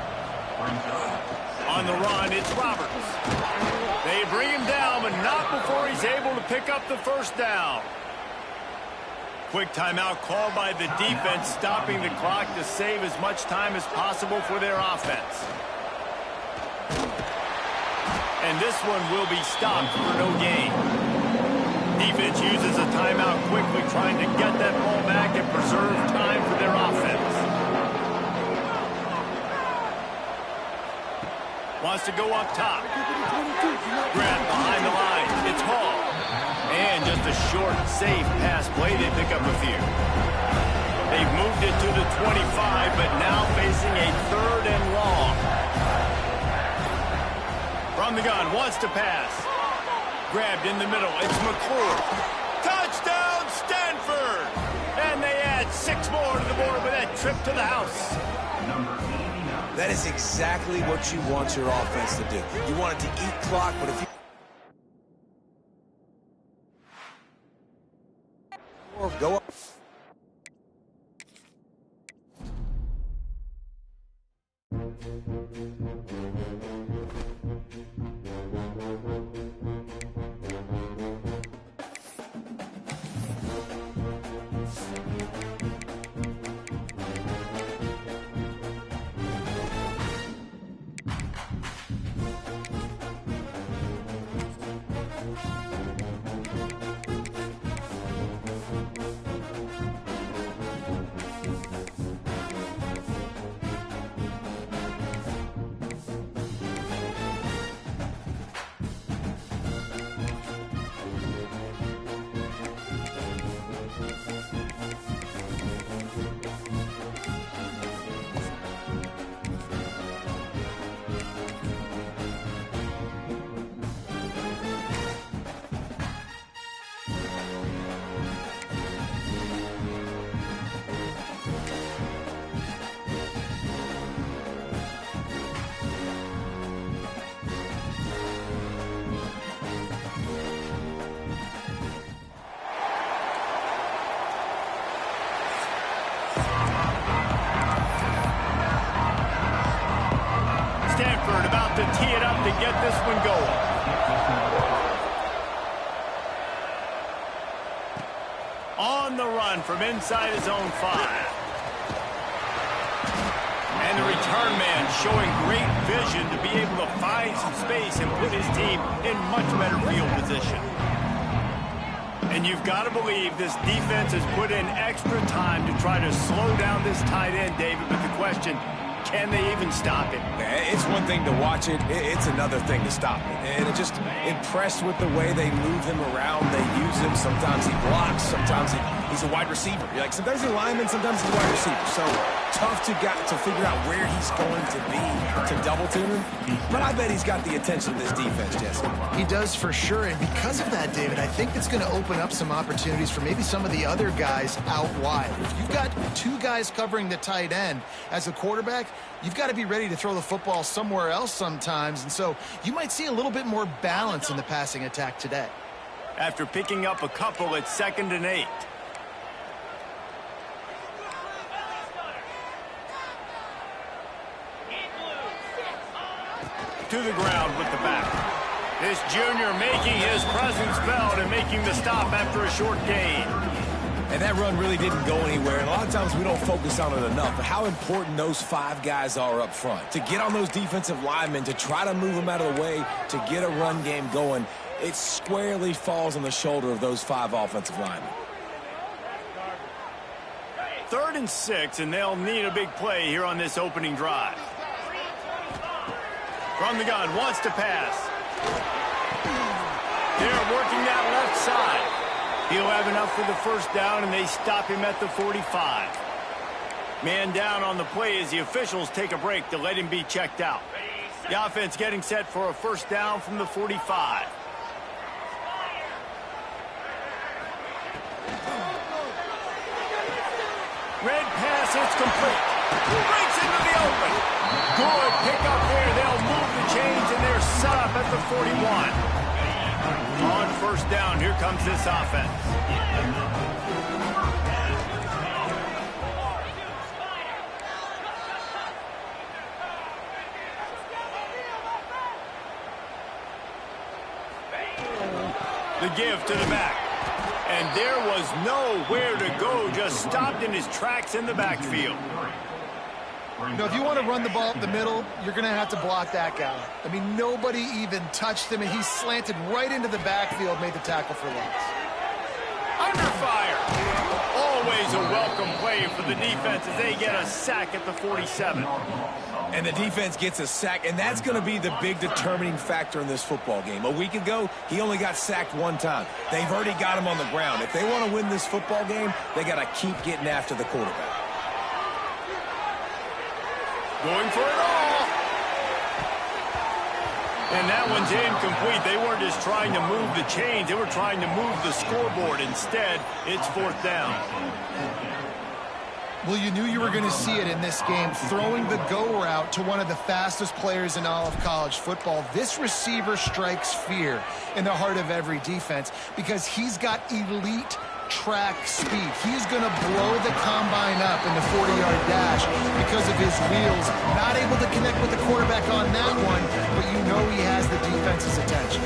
On the run, it's Roberts. They bring him down, but not before he's able to pick up the 1st down. Quick timeout called by the defense, stopping the clock to save as much time as possible for their offense. And this one will be stopped for no gain. Defense uses a timeout quickly, trying to get that ball back and preserve time for their offense. Wants to go up top. Grab behind the line. It's Hall. And just a short, safe pass play. They pick up a few. They've moved it to the 25, but now facing a 3rd and long. From the gun, wants to pass. Grabbed in the middle, it's McClure. Touchdown, Stanford! And they add 6 more to the board with that trip to the house. That is exactly what you want your offense to do. You want it to eat clock, but if you go up. to get this one going. On the run from inside his own 5. And the return man showing great vision to be able to find some space and put his team in much better field position. And you've got to believe this defense has put in extra time to try to slow down this tight end, David. But the question, can they even stop it? It's one thing to watch it. It's another thing to stop it. And I'm just impressed with the way they move him around. They use him. Sometimes he blocks. Sometimes he's a wide receiver. Like, sometimes he's a lineman. Sometimes he's a wide receiver. So tough to figure out where he's going to be to double team him. But I bet he's got the attention of this defense, Jesse. He does for sure. And because of that, David, I think it's going to open up some opportunities for maybe some of the other guys out wide. If you've got 2 guys covering the tight end as a quarterback, you've got to be ready to throw the football somewhere else sometimes. And so you might see a little bit more balance in the passing attack today. After picking up a couple, it's 2nd and 8. To the ground with the back. This junior making his presence felt and making the stop after a short gain. And that run really didn't go anywhere. And a lot of times we don't focus on it enough. But how important those 5 guys are up front. To get on those defensive linemen, to try to move them out of the way, to get a run game going, it squarely falls on the shoulder of those 5 offensive linemen. 3rd and 6, and they'll need a big play here on this opening drive. From the gun, wants to pass. They're working that left side. He'll have enough for the first down, and they stop him at the 45. Man down on the play as the officials take a break to let him be checked out. The offense getting set for a first down from the 45. Red pass, it's complete. Breaks into the open. Good pickup there. They'll move the chains, and they're set up at the 41. On first down, here comes this offense. The give to the back. And there was nowhere to go, just stopped in his tracks in the backfield. You know, if you want to run the ball up the middle, you're going to have to block that guy. I mean, nobody even touched him, and he slanted right into the backfield, made the tackle for loss. Under fire. Always a welcome play for the defense as they get a sack at the 47. And the defense gets a sack, and that's going to be the big determining factor in this football game. A week ago, he only got sacked 1 time. They've already got him on the ground. If they want to win this football game, they got to keep getting after the quarterback. Going for it all. And that one's incomplete. They weren't just trying to move the chains. They were trying to move the scoreboard. Instead, it's 4th down. Well, you knew you were going to see it in this game, throwing the go route to one of the fastest players in all of college football. This receiver strikes fear in the heart of every defense because he's got elite track speed. He's going to blow the combine up in the 40-yard dash because of his wheels. Not able to connect with the quarterback on that one, but you know he has the defense's attention.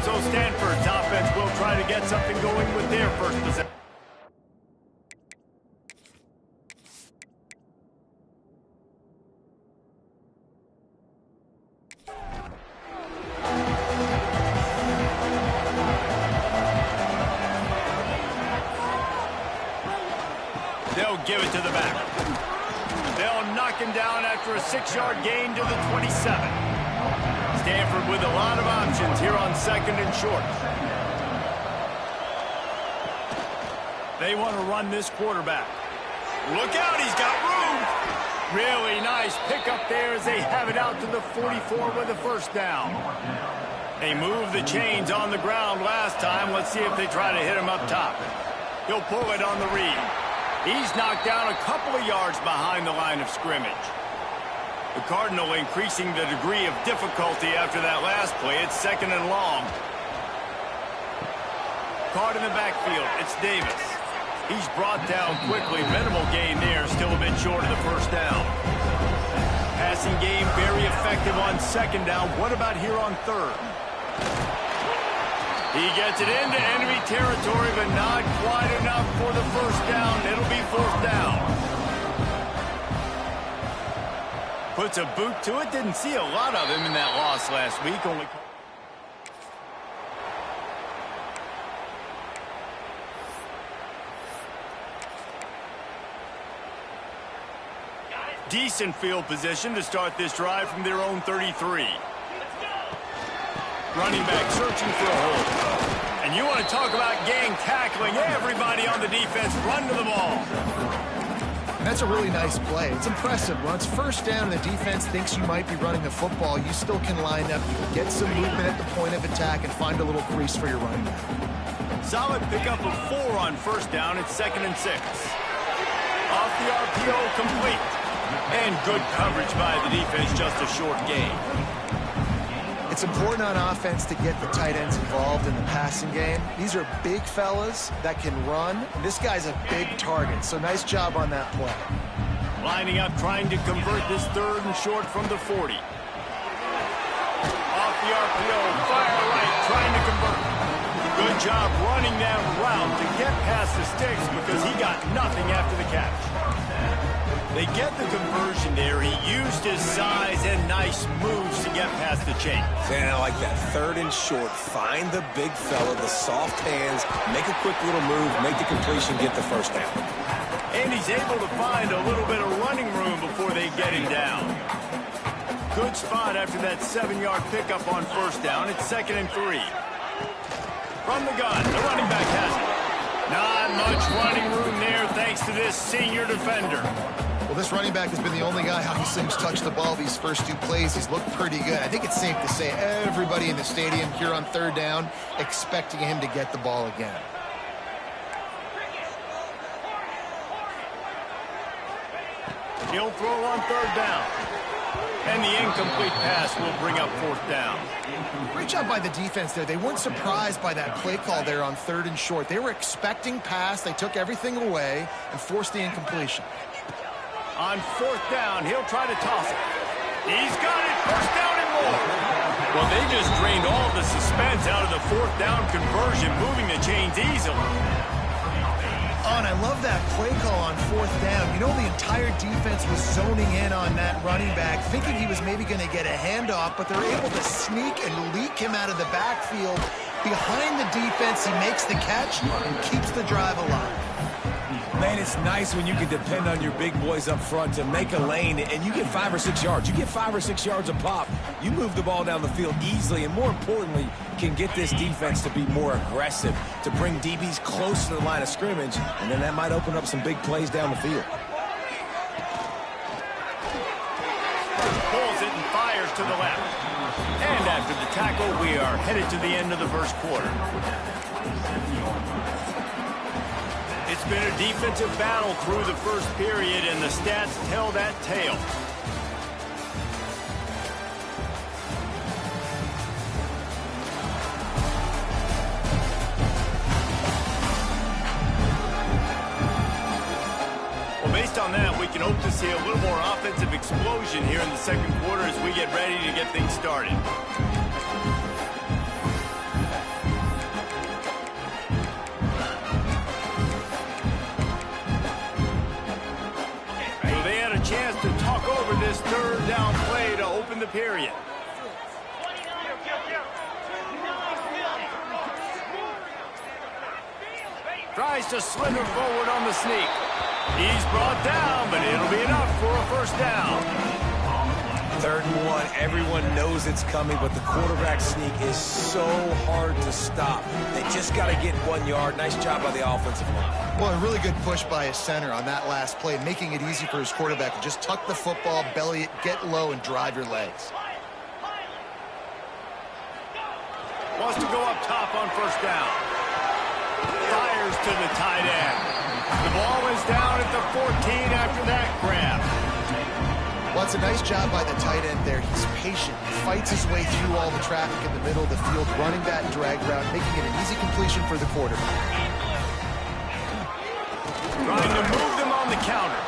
So Stanford's offense will try to get something going with their first possession. They'll give it to the back. They'll knock him down after a 6-yard gain to the 27. Stanford with a lot of options here on 2nd and short. They want to run this quarterback. Look out, he's got room. Really nice pickup there as they have it out to the 44 with a first down. They moved the chains on the ground last time. Let's see if they try to hit him up top. He'll pull it on the read. He's knocked down a couple of yards behind the line of scrimmage. The Cardinal increasing the degree of difficulty after that last play. It's 2nd and long. Caught in the backfield. It's Davis. He's brought down quickly. Minimal gain there. Still a bit short of the first down. passing game, very effective on second down. What about here on third? He gets it into enemy territory, but not quite enough for the first down. It'll be fourth down. Puts a boot to it. Didn't see a lot of him in that loss last week. Only. Decent field position to start this drive from their own 33. Running back searching for a hole. And you want to talk about gang tackling. Everybody on the defense run to the ball. And that's a really nice play. It's impressive. When it's first down and the defense thinks you might be running the football, you still can line up. You can get some movement at the point of attack and find a little crease for your running back. Solid pickup of 4 on first down. It's 2nd and 6. Off the RPO, complete. And good coverage by the defense, just a short gain. It's important on offense to get the tight ends involved in the passing game. These are big fellas that can run. This guy's a big target, so nice job on that play. Lining up, trying to convert this 3rd and short from the 40. Off the RPO, fire right, trying to convert. Good job running that route to get past the sticks because he got nothing after the catch. They get the conversion there. He used his size and nice moves to get past the chain. And I like that 3rd and short. Find the big fella, the soft hands, make a quick little move, make the completion, get the first down. And he's able to find a little bit of running room before they get him down. Good spot after that 7-yard pickup on first down. It's 2nd and 3. From the gun, the running back has it. Not much running room there thanks to this senior defender. Well, this running back has been the only guy Hockey Sims touched the ball these first 2 plays. He's looked pretty good. I think it's safe to say everybody in the stadium here on 3rd down expecting him to get the ball again. He'll throw on 3rd down. And the incomplete pass will bring up 4th down. Great job by the defense there. They weren't surprised by that play call there on 3rd and short. They were expecting pass. They took everything away and forced the incompletion. On 4th down, he'll try to toss it. He's got it. First down and more. Well, they just drained all the suspense out of the 4th down conversion, moving the chains easily. Oh, and I love that play call on 4th down. You know, the entire defense was zoning in on that running back, thinking he was maybe going to get a handoff, but they're able to sneak and leak him out of the backfield. Behind the defense, he makes the catch and keeps the drive alive. Man, it's nice when you can depend on your big boys up front to make a lane and you get 5 or 6 yards. You get 5 or 6 yards a pop. You move the ball down the field easily and, more importantly, can get this defense to be more aggressive, to bring DBs close to the line of scrimmage, and then that might open up some big plays down the field. Pulls it and fires to the left. And after the tackle, we are headed to the end of the first quarter. It's been a defensive battle through the first period, and the stats tell that tale. Well, based on that, we can hope to see a little more offensive explosion here in the second quarter as we get ready to get things started. Chance to talk over this 3rd down play to open the period. Tries to slither forward on the sneak. He's brought down, but it'll be enough for a first down. 3rd and 1, everyone knows it's coming, but the quarterback sneak is so hard to stop. They just got to get 1 yard. Nice job by the offensive line. Well, a really good push by his center on that last play, making it easy for his quarterback to just tuck the football, belly it, get low, and drive your legs. Wants to go up top on first down. Fires to the tight end. The ball is down at the 14 after that grab. Well, it's a nice job by the tight end there. He's patient. He fights his way through all the traffic in the middle of the field, running that drag route, making it an easy completion for the quarterback. Trying to move them on the counter.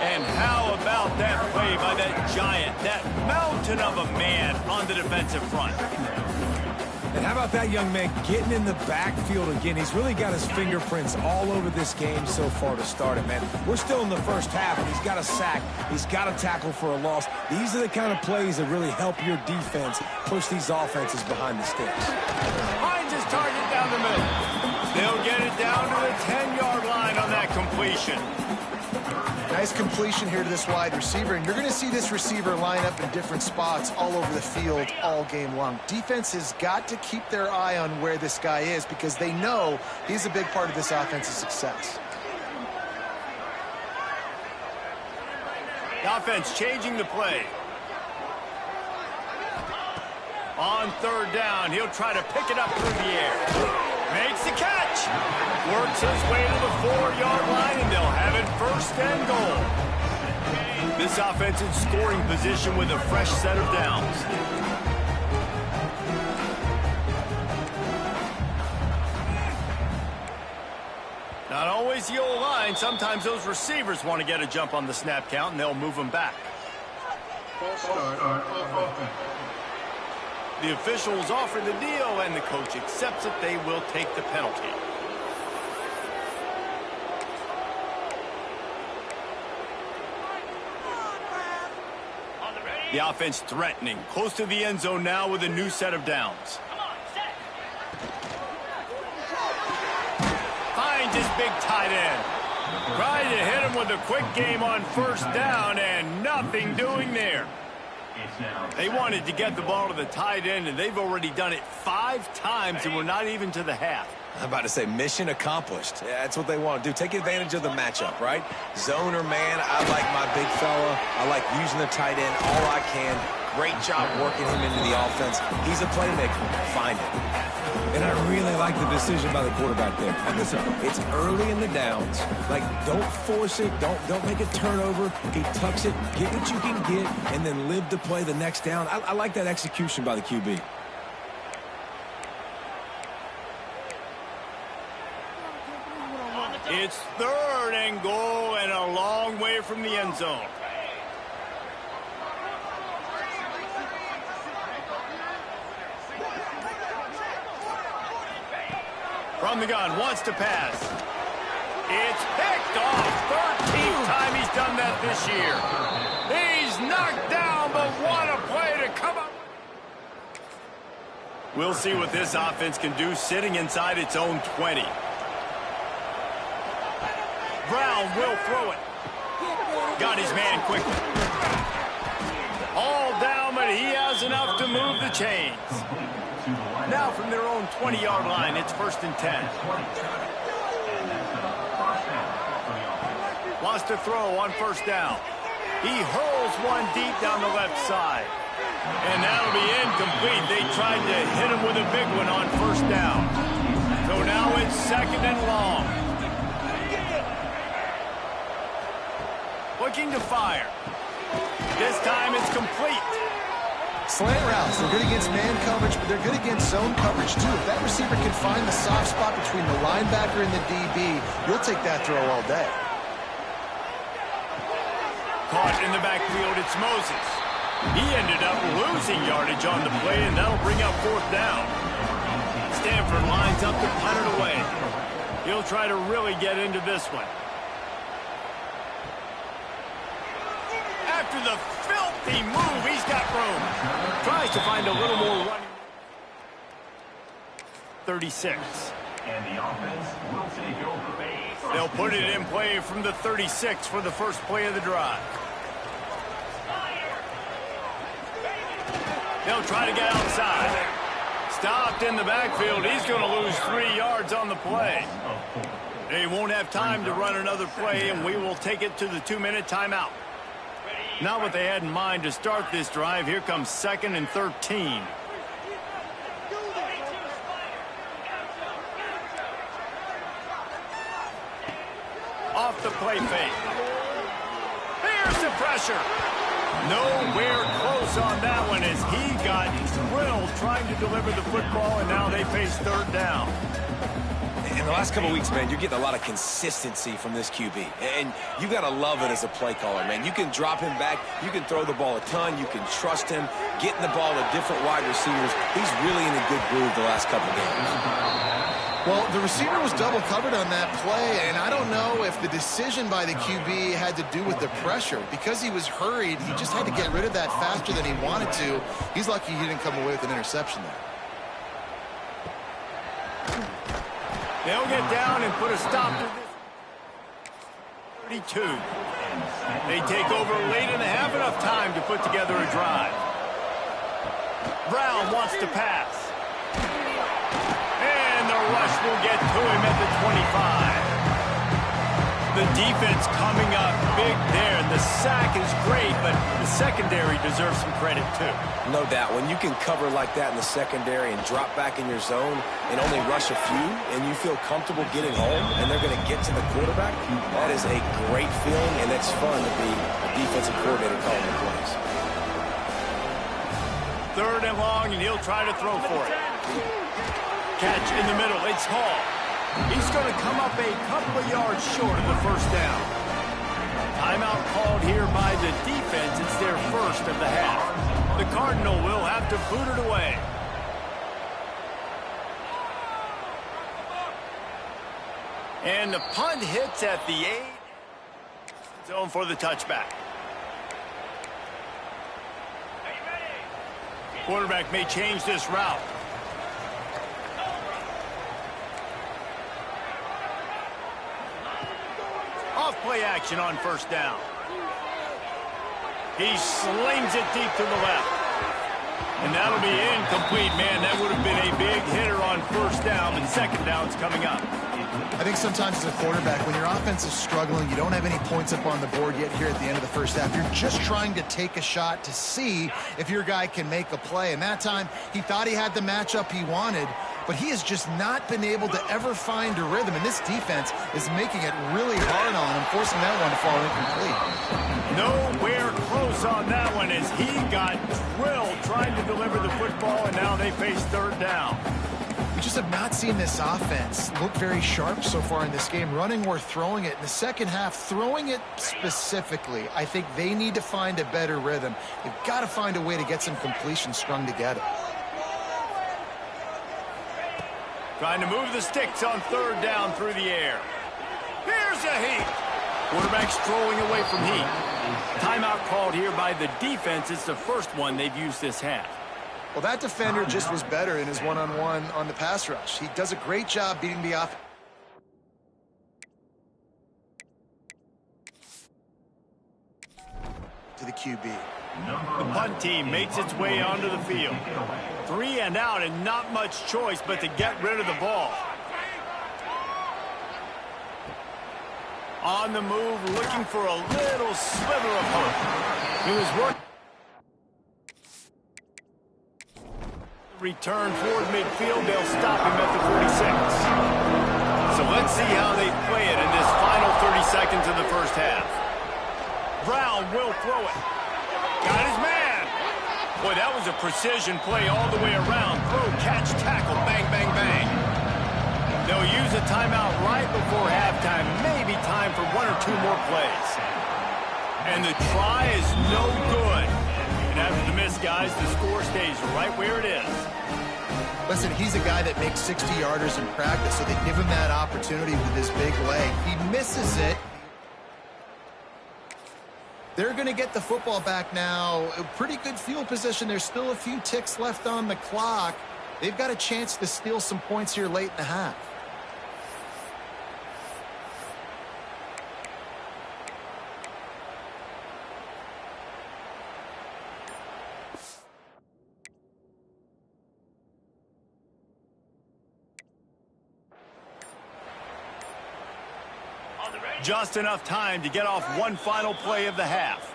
And how about that play by that giant, that mountain of a man on the defensive front? And how about that young man getting in the backfield again? He's really got his fingerprints all over this game so far to start it, man. We're still in the first half, and he's got a sack. He's got a tackle for a loss. These are the kind of plays that really help your defense push these offenses behind the sticks. Finds his target down the middle. They'll get it down to the 10-yard line on that completion. Nice completion here to this wide receiver, and you're going to see this receiver line up in different spots all over the field all game long. Defense has got to keep their eye on where this guy is because they know he's a big part of this offense's success. The offense changing the play. On third down, he'll try to pick it up through the air. Makes the catch. Works his way to the 4-yard line, and they'll have it first and goal. This offense in scoring position with a fresh set of downs. Not always the old line. Sometimes those receivers want to get a jump on the snap count, and they'll move them back. The officials offer the deal, and the coach accepts it. They will take the penalty. The offense threatening, close to the end zone now with a new set of downs. Finds his big tight end. Trying to hit him with a quick game on first down, and nothing doing there. They wanted to get the ball to the tight end, and they've already done it 5 times, and we're not even to the half. I'm about to say mission accomplished. Yeah, that's what they want to do. Take advantage of the matchup, right? Zone or man, I like my big fella. I like using the tight end all I can. Great job working him into the offense. He's a playmaker. Find it. And I really like the decision by the quarterback there. And listen, it's early in the downs. Like, don't force it. Don't make a turnover. He tucks it, get what you can get, and then live to play the next down. I like that execution by the QB. It's third and goal and a long way from the end zone. From the gun, wants to pass. It's picked off. 13th time he's done that this year. He's knocked down, but what a play to come up. We'll see what this offense can do sitting inside its own 20. Brown will throw it. Got his man quickly. All down, but he has enough to move the chains. Now from their own 20-yard line, it's first and 10. Wants to throw on first down. He hurls one deep down the left side. And that'll be incomplete. They tried to hit him with a big one on first down. So now it's second and long. Looking to fire. This time it's complete. Slant routes, they're good against man coverage, but they're good against zone coverage too. If that receiver can find the soft spot between the linebacker and the DB, you'll take that throw all day. Caught in the backfield, it's Moses. He ended up losing yardage on the play, and that'll bring up fourth down. Stanford lines up to punt it away. He'll try to really get into this one. After the filthy move, he's got room. Tries to find a little more running. 36. And the offense will take over. They'll put it in play from the 36 for the first play of the drive. They'll try to get outside. Stopped in the backfield. He's going to lose 3 yards on the play. They won't have time to run another play, and we will take it to the 2-minute timeout. Not what they had in mind to start this drive. Here comes 2nd and 13. Off the play fake. Here's the pressure. Nowhere close on that one as he got drilled trying to deliver the football, and now they face third down. In the last couple of weeks, man, you're getting a lot of consistency from this QB. And you got to love it as a play caller, man. You can drop him back. You can throw the ball a ton. You can trust him, getting the ball to different wide receivers. He's really in a good groove the last couple of games. Well, the receiver was double covered on that play, and I don't know if the decision by the QB had to do with the pressure. Because he was hurried, he just had to get rid of that faster than he wanted to. He's lucky he didn't come away with an interception there. They'll get down and put a stop to this. 32. They take over late and have enough time to put together a drive. Brown wants to pass. And the rush will get to him at the 25. The defense coming up big there. The sack is great, but the secondary deserves some credit too. No doubt. When you can cover like that in the secondary and drop back in your zone and only rush a few, and you feel comfortable getting home, and they're going to get to the quarterback, that is a great feeling, and it's fun to be a defensive coordinator calling the plays. 3rd and long, and he'll try to throw for it. Catch in the middle. It's Hall. He's going to come up a couple of yards short of the first down. Timeout called here by the defense. It's their first of the half. The Cardinal will have to boot it away. And the punt hits at the 8. Zone for the touchback. Quarterback may change this route. Off play action on first down. He slings it deep to the left. And that'll be incomplete, man. That would have been a big hitter on first down, and second down's coming up. I think sometimes as a quarterback, when your offense is struggling, you don't have any points up on the board yet here at the end of the first half. You're just trying to take a shot to see if your guy can make a play. And that time, he thought he had the matchup he wanted, but he has just not been able to ever find a rhythm. And this defense is making it really hard on him, forcing that one to fall incomplete. Nowhere close on that one as he got drilled trying to deliver the football, and now they face 3rd down. We just have not seen this offense look very sharp so far in this game, running or throwing it. In the second half, throwing it specifically, I think they need to find a better rhythm. They've got to find a way to get some completions strung together. Trying to move the sticks on 3rd down through the air. Here's a heat. Quarterback's throwing away from heat. Timeout called here by the defense. It's the first one they've used this half. Well, that defender just was better in his one-on-one on the pass rush. He does a great job beating the offense. To the QB. The punt team makes its way onto the field. 3 and out, and not much choice but to get rid of the ball. On the move, looking for a little sliver of hope. He was working. Return toward midfield. They'll stop him at the 46. So let's see how they play it in this final 30 seconds of the first half. Brown will throw it. Got his man. Boy, that was a precision play all the way around. Throw, catch, tackle, bang, bang, bang. They'll use a timeout right before halftime. Maybe time for 1 or 2 more plays. And the try is no good. And after the miss, guys, the score stays right where it is. Listen, he's a guy that makes 60-yarders in practice, so they give him that opportunity with his big leg. He misses it. They're going to get the football back now. A pretty good field position. There's still a few ticks left on the clock. They've got a chance to steal some points here late in the half. Just enough time to get off one final play of the half.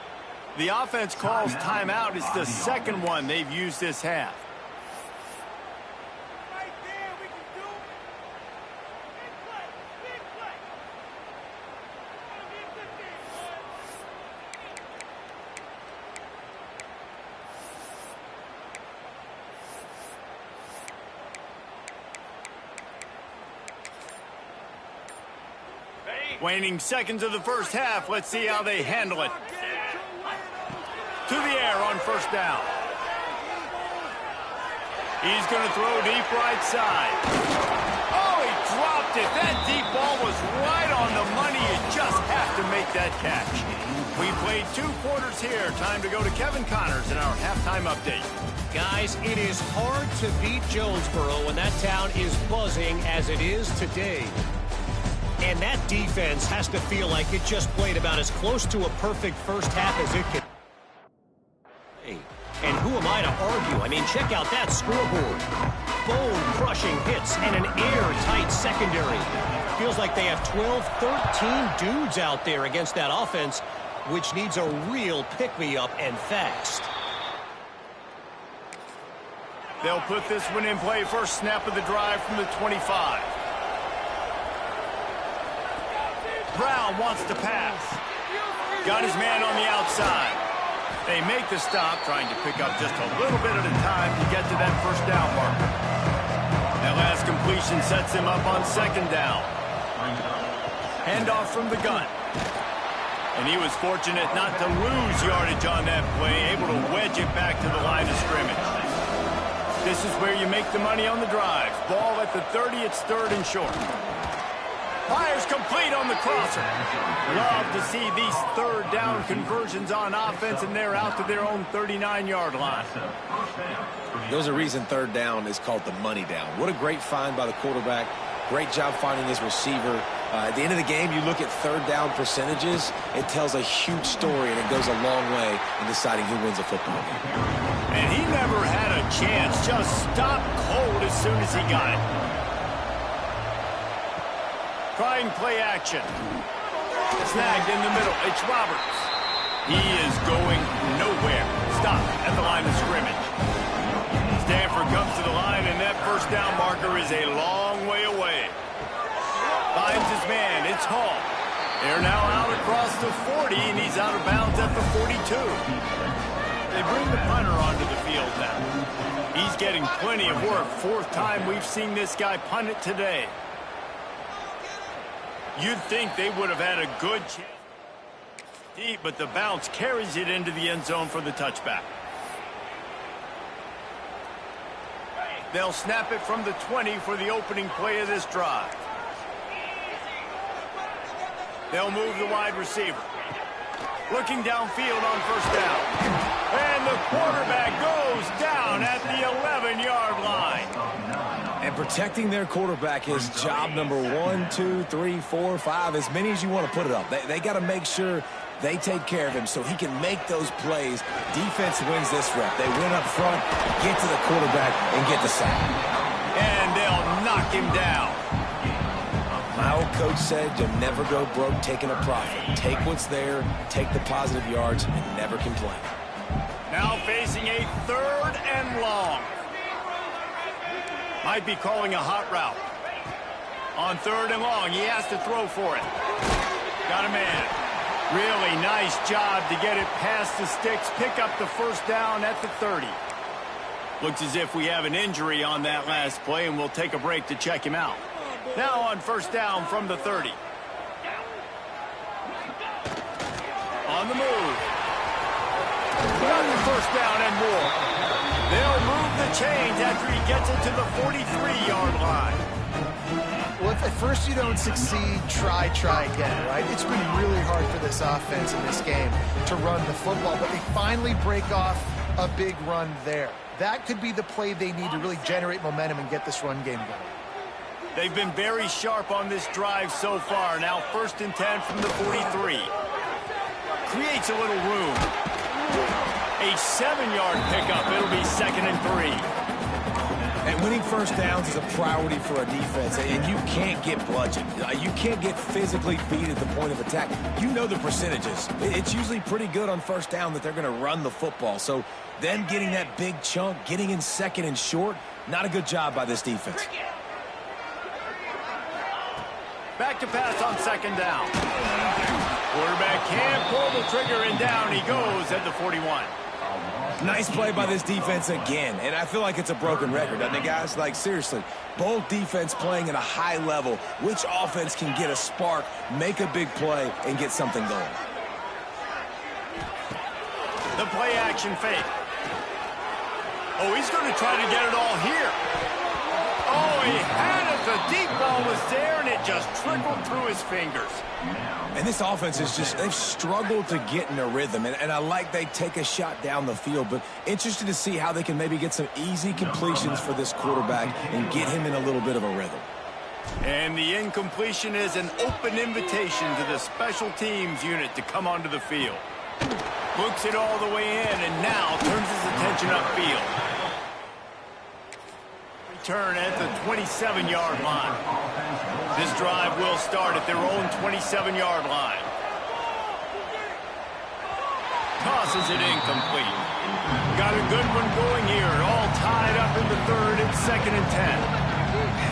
The offense calls timeout. It's the second one they've used this half. Waning seconds of the first half. Let's see how they handle it. To the air on first down. He's going to throw deep right side. Oh, he dropped it. That deep ball was right on the money. You just have to make that catch. We played 2 quarters here. Time to go to Kevin Connors in our halftime update. Guys, it is hard to beat Jonesboro when that town is buzzing as it is today. And that defense has to feel like it just played about as close to a perfect first half as it could. And who am I to argue? I mean, check out that scoreboard. Bone-crushing hits and an airtight secondary. Feels like they have 12, 13 dudes out there against that offense, which needs a real pick-me-up and fast. They'll put this one in play. First snap of the drive from the 25. Brown wants to pass. Got his man on the outside. They make the stop, trying to pick up just a little bit at a time to get to that first down marker. That last completion sets him up on second down. Handoff from the gun. And he was fortunate not to lose yardage on that play, able to wedge it back to the line of scrimmage. This is where you make the money on the drive. Ball at the 30, it's third and short. Fires complete on the crosser. Love to see these third down conversions on offense, and they're out to their own 39-yard line. There's a reason third down is called the money down. What a great find by the quarterback. Great job finding his receiver. At the end of the game, you look at third down percentages, it tells a huge story, and it goes a long way in deciding who wins a football game. And he never had a chance, just stopped cold as soon as he got it. Trying play action. Snagged in the middle. It's Roberts. He is going nowhere. Stop at the line of scrimmage. Stanford comes to the line, and that first down marker is a long way away. Finds his man. It's Hall. They're now out across the 40, and he's out of bounds at the 42. They bring the punter onto the field now. He's getting plenty of work. 4th time we've seen this guy punt it today. You'd think they would have had a good chance deep, but the bounce carries it into the end zone for the touchback. They'll snap it from the 20 for the opening play of this drive. They'll move the wide receiver. Looking downfield on first down. And the quarterback goes down at the 11-yard line. And protecting their quarterback is job number 1, 2, 3, 4, 5, as many as you want to put it up. They got to make sure they take care of him so he can make those plays. Defense wins this rep. They win up front, get to the quarterback, and get the sack. And they'll knock him down. My old coach said you'll never go broke taking a profit. Take what's there, take the positive yards, and never complain. Now facing a 3rd and long. Might be calling a hot route. On 3rd and long, he has to throw for it. Got a man. Really nice job to get it past the sticks, pick up the first down at the 30. Looks as if we have an injury on that last play, and we'll take a break to check him out. Now on first down from the 30. On the move. Got the first down and more. They'll move the chains after he gets it to the 43-yard line. Well, if at first you don't succeed, try again, right? It's been really hard for this offense in this game to run the football, but they finally break off a big run there. That could be the play they need to really generate momentum and get this run game going. They've been very sharp on this drive so far. Now 1st and 10 from the 43. Creates a little room. A 7-yard pickup. It'll be 2nd and 3. And winning first downs is a priority for a defense, and you can't get bludgeoned. You can't get physically beat at the point of attack. You know the percentages. It's usually pretty good on first down that they're going to run the football. So them getting that big chunk, getting in 2nd and short, not a good job by this defense. Back to pass on 2nd down. Quarterback can't pull the trigger, and down he goes at the 41. Nice play by this defense again, and I feel like it's a broken record, doesn't it, guys? Like, seriously, both defense playing at a high level. Which offense can get a spark, make a big play, and get something going? The play action fake. Oh, he's going to try to get it all here. Oh, he had it. The deep ball was there, and it just trickled through his fingers. And this offense is just, they've struggled to get in a rhythm. And I like they take a shot down the field, but interested to see how they can maybe get some easy completions for this quarterback and get him in a little bit of a rhythm. And the incompletion is an open invitation to the special teams unit to come onto the field. Books it all the way in, and now turns his attention upfield. Return at the 27-yard line. This drive will start at their own 27-yard line. Tosses it incomplete. Got a good one going here. All tied up in the third and 2nd and 10.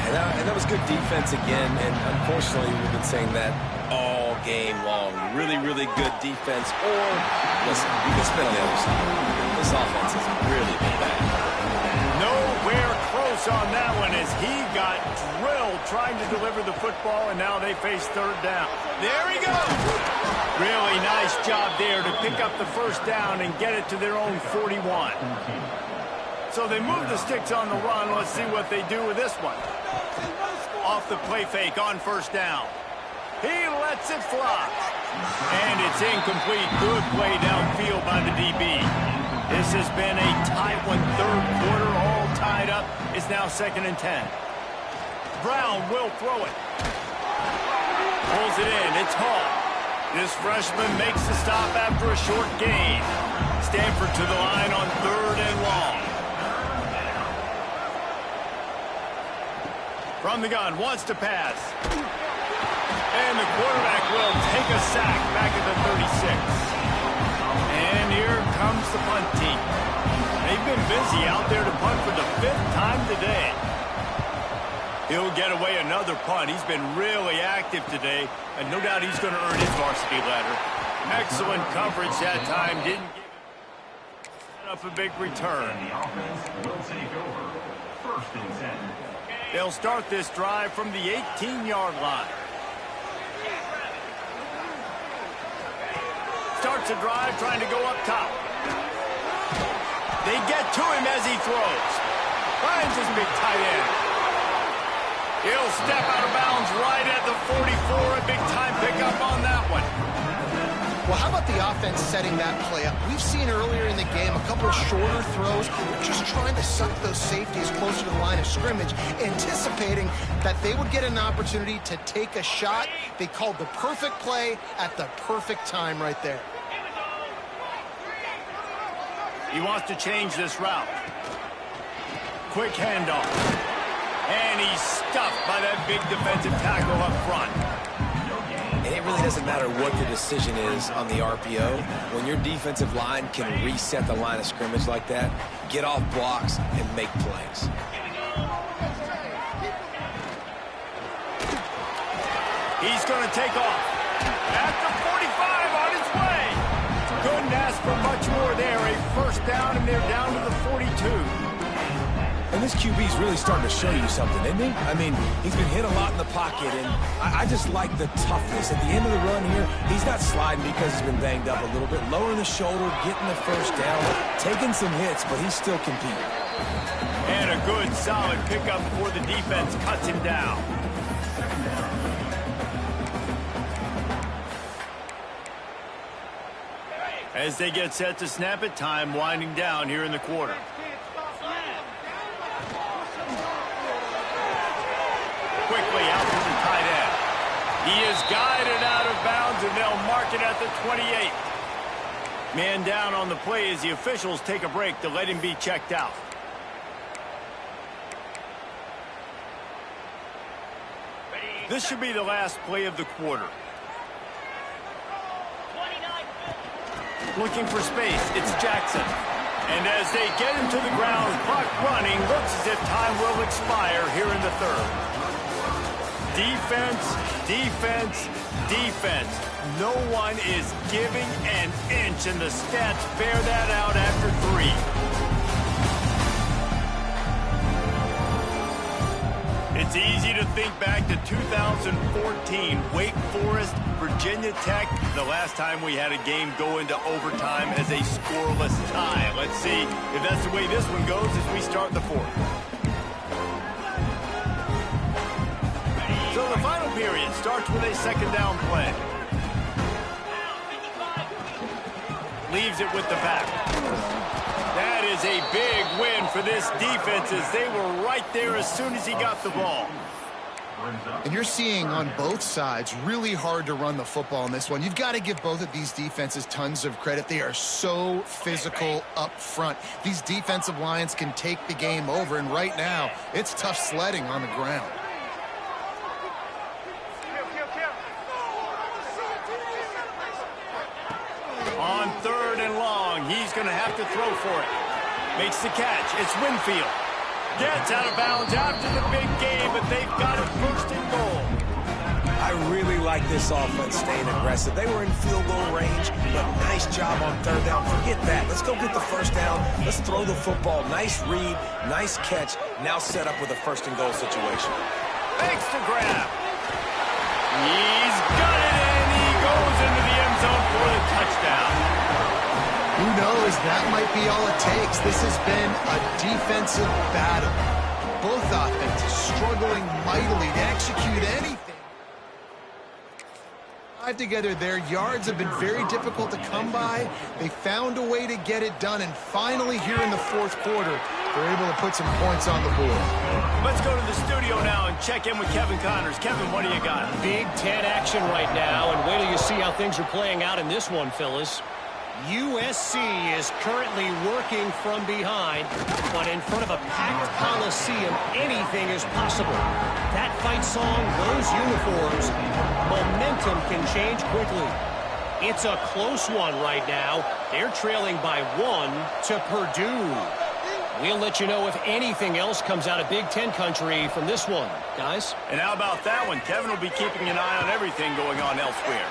And that was good defense again, and unfortunately we've been saying that all game long. Really, really good defense. Or, listen, you can spin on the other side. This offense has really been bad. Nowhere close on that one as he got drilled trying to deliver the football, and now they face 3rd down. There he goes. Really nice job there to pick up the 1st down and get it to their own 41. So they move the sticks on the run. Let's see what they do with this one. Off the play fake on 1st down. He lets it fly. And it's incomplete. Good play downfield by the DB. This has been a tight one. 3rd quarter, all tied up. It's now 2nd and 10. Brown will throw it. Pulls it in. It's Hall. This freshman makes the stop after a short gain. Stanford to the line on 3rd and long. From the gun, wants to pass. And the quarterback will take a sack back at the 36. And here comes the punt team. They've been busy out there to punt for the 5th time today. He'll get away another punt. He's been really active today, and no doubt he's going to earn his varsity ladder. Excellent coverage that time. Didn't give up a big return. And the offense will take over. 1st and 10. They'll start this drive from the 18-yard line. Starts a drive trying to go up top. They get to him as he throws. Finds his big tight end. He'll step out of bounds right at the 44. A big-time pickup on that one. Well, how about the offense setting that play up? We've seen earlier in the game a couple of shorter throws, just trying to suck those safeties closer to the line of scrimmage, anticipating that they would get an opportunity to take a shot. They called the perfect play at the perfect time right there. He wants to change this route. Quick handoff. And he's stuffed by that big defensive tackle up front. And it really doesn't matter what the decision is on the RPO. When your defensive line can reset the line of scrimmage like that, get off blocks and make plays. He's going to take off. At the 45 on his way. Couldn't ask for much more there. A 1st down, and they're down to the 42. And this QB's really starting to show you something, isn't he? I mean, he's been hit a lot in the pocket, and I just like the toughness. At the end of the run here, he's not sliding because he's been banged up a little bit. Lowering the shoulder, getting the 1st down, taking some hits, but he's still competing. And a good, solid pickup before the defense cuts him down. As they get set to snap it, time winding down here in the quarter. Quickly out to the tight end. He is guided out of bounds, and they'll mark it at the 28. Man down on the play as the officials take a break to let him be checked out. This should be the last play of the quarter. Looking for space, it's Jackson. And as they get him to the ground, clock running, looks as if time will expire here in the 3rd. Defense, defense, defense. No one is giving an inch, and the stats bear that out after 3. It's easy to think back to 2014, Wake Forest, Virginia Tech, the last time we had a game go into overtime as a scoreless tie. Let's see if that's the way this one goes as we start the 4th. So the final period starts with a 2nd down play. Leaves it with the back. That is a big win for this defense as they were right there as soon as he got the ball. And you're seeing on both sides really hard to run the football in this one. You've got to give both of these defenses tons of credit. They are so physical up front. These defensive lines can take the game over, and right now it's tough sledding on the ground. On 3rd and long, he's going to have to throw for it. Makes the catch. It's Winfield. Gets out of bounds after the big game, but they've got it 1st and goal. I really like this offense staying aggressive. They were in field goal range, but nice job on 3rd down. Forget that. Let's go get the 1st down. Let's throw the football. Nice read, nice catch. Now set up with a 1st and goal situation. Thanks to grab. He's got it, and he goes into the end zone for the touchdown. Who knows? That might be all it takes. This has been a defensive battle. Both offenses struggling mightily to execute anything. Together, their yards have been very difficult to come by. They found a way to get it done, and finally here in the 4th quarter, they're able to put some points on the board. Let's go to the studio now and check in with Kevin Connors. Kevin, what do you got? Big Ten action right now, and wait till you see how things are playing out in this one, Phyllis. USC is currently working from behind, but in front of a packed Coliseum, anything is possible. That fight song, those uniforms, momentum can change quickly. It's a close one right now. They're trailing by 1 to Purdue. We'll let you know if anything else comes out of Big Ten country from this one, guys. And how about that one? Kevin will be keeping an eye on everything going on elsewhere.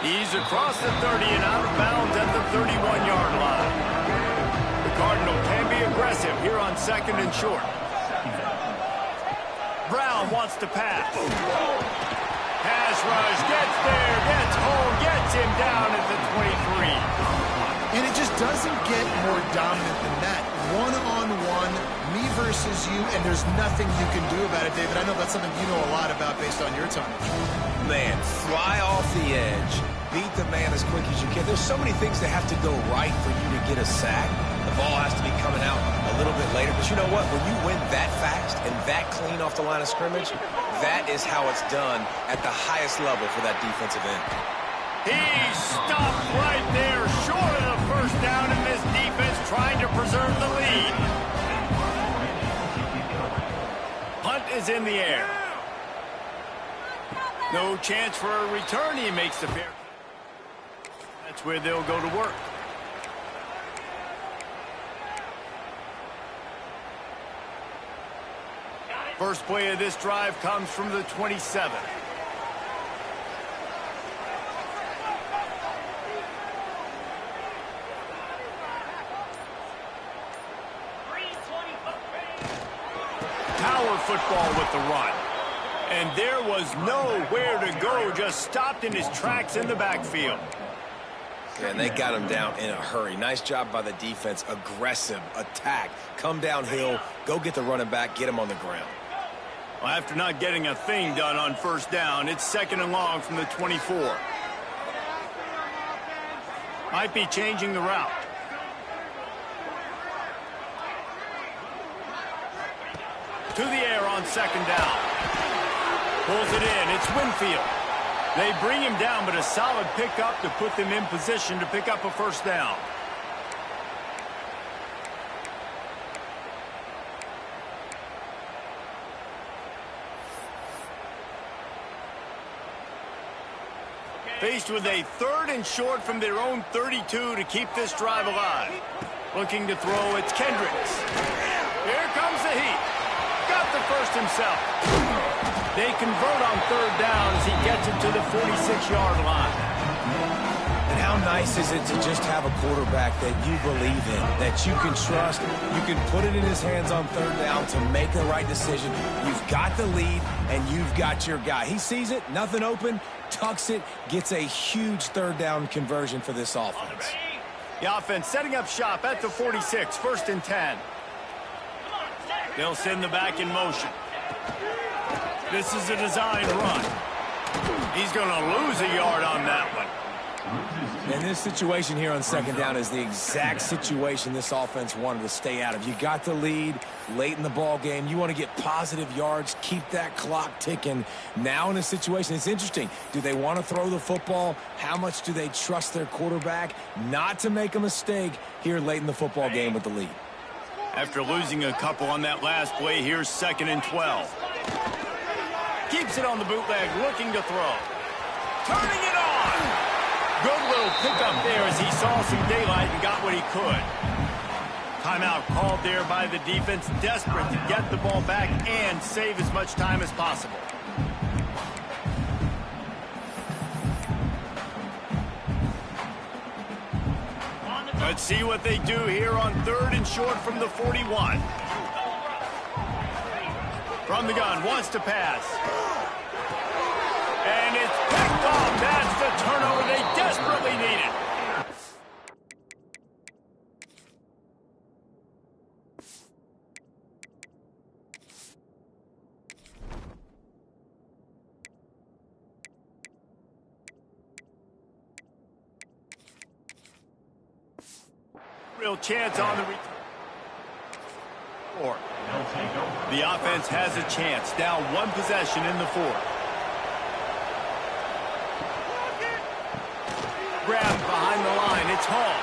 He's across the 30 and out of bounds at the 31-yard line. The Cardinal can be aggressive here on 2nd and short. Brown wants to pass. Pass rush, gets there, gets home, gets him down at the 23. And it just doesn't get more dominant than that. One-on-one, me versus you, and there's nothing you can do about it, David. I know that's something you know a lot about based on your time. Man, fly off the edge. Beat the man as quick as you can. There's so many things that have to go right for you to get a sack. The ball has to be coming out a little bit later. But you know what? When you win that fast and that clean off the line of scrimmage, that is how it's done at the highest level for that defensive end. He stopped right there, short of the 1st down, and this defense trying to preserve the lead. Punt is in the air. No chance for a return. He makes the fair. That's where they'll go to work. First play of this drive comes from the 27. Power football with the run. And there was nowhere to go, just stopped in his tracks in the backfield. Yeah, and they got him down in a hurry. Nice job by the defense. Aggressive attack. Come downhill, go get the running back, get him on the ground. Well, after not getting a thing done on 1st down, it's 2nd and long from the 24. Might be changing the route. To the air on 2nd down. Pulls it in. It's Winfield. They bring him down, but a solid pickup to put them in position to pick up a 1st down. Faced with a 3rd and short from their own 32 to keep this drive alive. Looking to throw, it's Kendricks. Here comes the heat. Got the 1st himself. They convert on third down as he gets it to the 46-yard line. And how nice is it to just have a quarterback that you believe in, that you can trust, you can put it in his hands on third down to make the right decision. You've got the lead, and you've got your guy. He sees it, nothing open, tucks it, gets a huge third down conversion for this offense. The offense setting up shop at the 46, 1st and 10. They'll send the back in motion. This is a design run. He's going to lose a yard on that one. And this situation here on second down is the exact situation this offense wanted to stay out of. You got the lead late in the ball game. You want to get positive yards, keep that clock ticking. Now in a situation, it's interesting. Do they want to throw the football? How much do they trust their quarterback not to make a mistake here late in the football game with the lead? After losing a couple on that last play, here's 2nd and 12. Keeps it on the bootleg, looking to throw. Turning it on! Good little pickup there as he saw some daylight and got what he could. Timeout called there by the defense, desperate to get the ball back and save as much time as possible. Let's see what they do here on 3rd and short from the 41. From the gun, wants to pass. And it's picked off. That's the turnover they desperately needed. Real chance on the return. The offense has a chance. Down 1 possession in the 4th. Grab behind the line. It's Hall.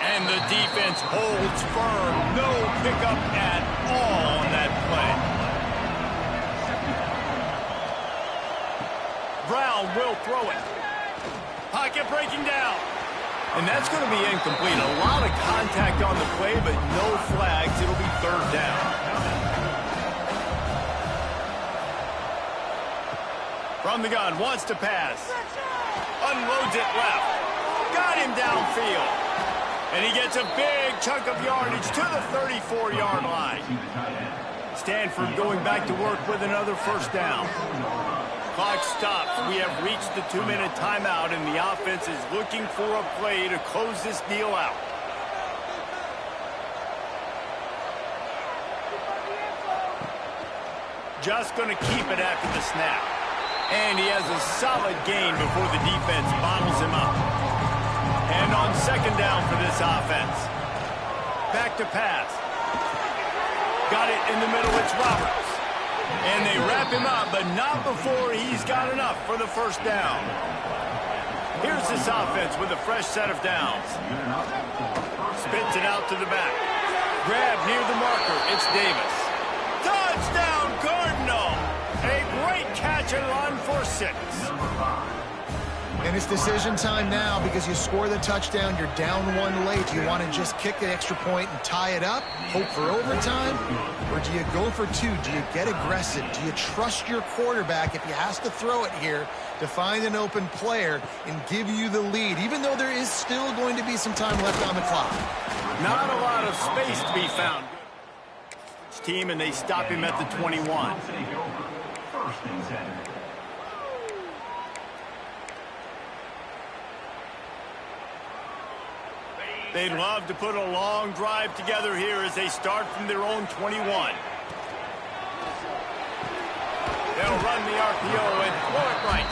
And the defense holds firm. No pickup at all on that play. Brown will throw it. Pocket breaking down. And that's going to be incomplete. A lot of contact on the play, but no flags. It'll be 3rd down. From the gun, wants to pass. Unloads it left. Got him downfield. And he gets a big chunk of yardage to the 34-yard line. Stanford going back to work with another 1st down. Clock stops. We have reached the 2-minute timeout, and the offense is looking for a play to close this deal out. Just going to keep it after the snap. And he has a solid gain before the defense bottles him up. And on 2nd down for this offense. Back to pass. Got it in the middle. It's Roberts. And they wrap him up, but not before he's got enough for the 1st down. Here's this offense with a fresh set of downs. Spits it out to the back. Grab near the marker. It's Davis. Touchdown, Cardinal! A great catch and run for 6. And it's decision time now because you score the touchdown, you're down 1 late. You want to just kick an extra point and tie it up, hope for overtime? Or do you go for 2? Do you get aggressive? Do you trust your quarterback if he has to throw it here to find an open player and give you the lead, even though there is still going to be some time left on the clock? Not a lot of space to be found. Team, and they stop him at the 21. 1st and 10. They'd love to put a long drive together here as they start from their own 21. They'll run the RPO and throw it right.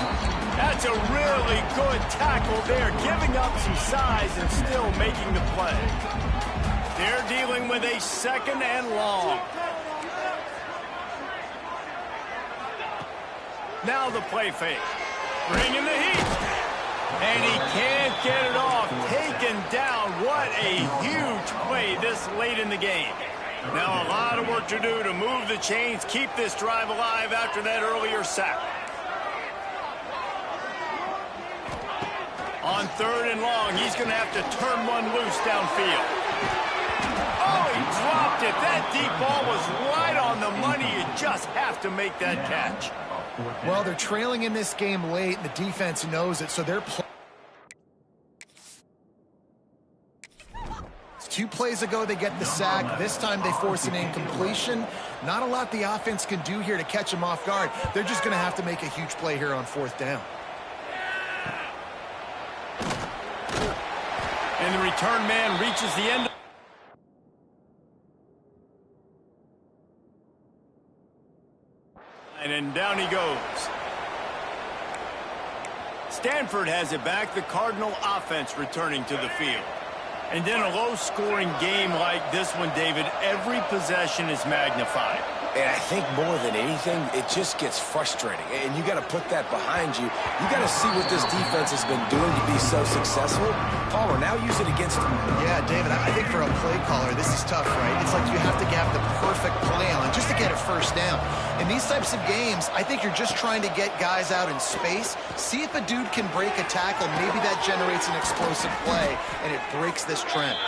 That's a really good tackle there, giving up some size and still making the play. They're dealing with a 2nd and long. Now the play fake. Bringing the heat. And he can't get it off. Taken down. What a huge play this late in the game. Now a lot of work to do to move the chains, keep this drive alive after that earlier sack. On 3rd and long, he's going to have to turn one loose downfield. Oh, he dropped it. That deep ball was right on the money. You just have to make that catch. Well, they're trailing in this game late, and the defense knows it, so they're two plays ago, they get the sack. This time they force an incompletion. Not a lot the offense can do here to catch them off guard. They're just going to have to make a huge play here on 4th down. And the return man reaches the end. And then down he goes. Stanford has it back. The Cardinal offense returning to the field. And in a low-scoring game like this one, David, every possession is magnified. And I think more than anything, it just gets frustrating. And you got to put that behind you. You got to see what this defense has been doing to be so successful. Palmer, now use it against them. Yeah, David, I think for a play caller, this is tough, right? It's like you have to have the perfect play on just to get a first down. In these types of games, I think you're just trying to get guys out in space, see if a dude can break a tackle. Maybe that generates an explosive play, and it breaks this trend.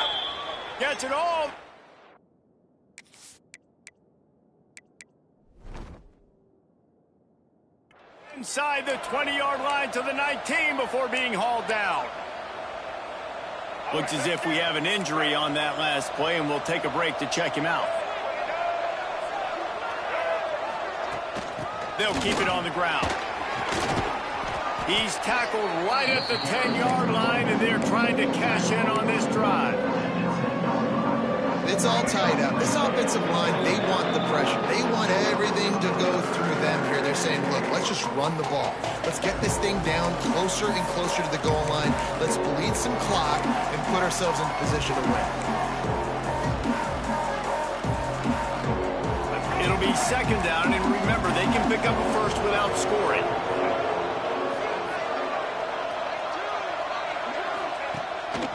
Gets it all. Inside the 20-yard line to the 19 before being hauled down. Looks as if we have an injury on that last play, and we'll take a break to check him out. They'll keep it on the ground. He's tackled right at the 10-yard line, and they're trying to cash in on this drive. It's all tied up. This offensive line, they want the pressure. They want everything to go through them here. They're saying, look, let's just run the ball. Let's get this thing down closer and closer to the goal line. Let's bleed some clock and put ourselves in position to win. It'll be 2nd down, and remember, they can pick up a first without scoring.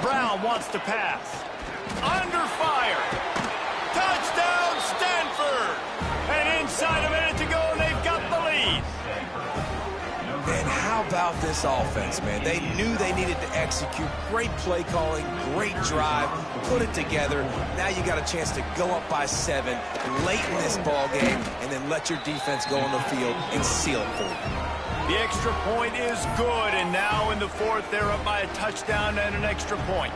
Brown wants to pass. Under fire. Touchdown, Stanford! And inside a minute to go, and they've got the lead. And how about this offense, man? They knew they needed to execute. Great play calling, great drive, put it together. Now you got a chance to go up by 7 late in this ball game, and then let your defense go on the field and seal it for you. The extra point is good, and now in the 4th, they're up by a touchdown and an extra point.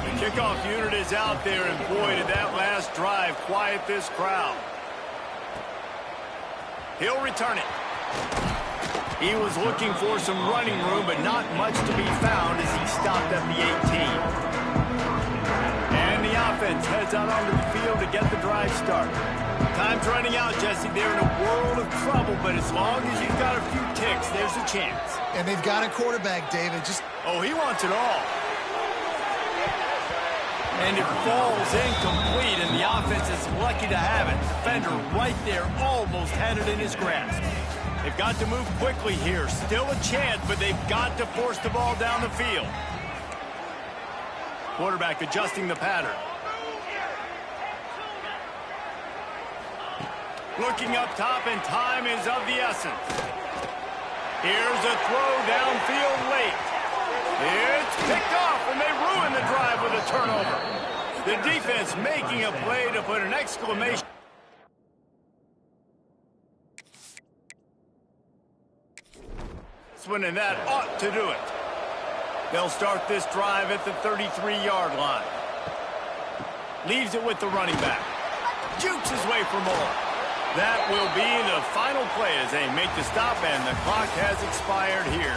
The kickoff unit is out there, and boy, did that last drive quiet this crowd. He'll return it. He was looking for some running room, but not much to be found as he stopped at the 18. And the offense heads out onto the field to get the drive started. Time's running out, Jesse. They're in a world of trouble, but as long as you've got a few ticks, there's a chance. And they've got a quarterback, David. Oh, he wants it all. And it falls incomplete, and the offense is lucky to have it. Defender right there almost had it in his grasp. They've got to move quickly here. Still a chance, but they've got to force the ball down the field. Quarterback adjusting the pattern. Looking up top, and time is of the essence. Here's a throw downfield late. It's picked off, and they ruin the drive with a turnover. The defense making a play to put an exclamation. And that ought to do it. They'll start this drive at the 33-yard line. Leaves it with the running back. Jukes his way for more. That will be the final play as they make the stop, and the clock has expired here.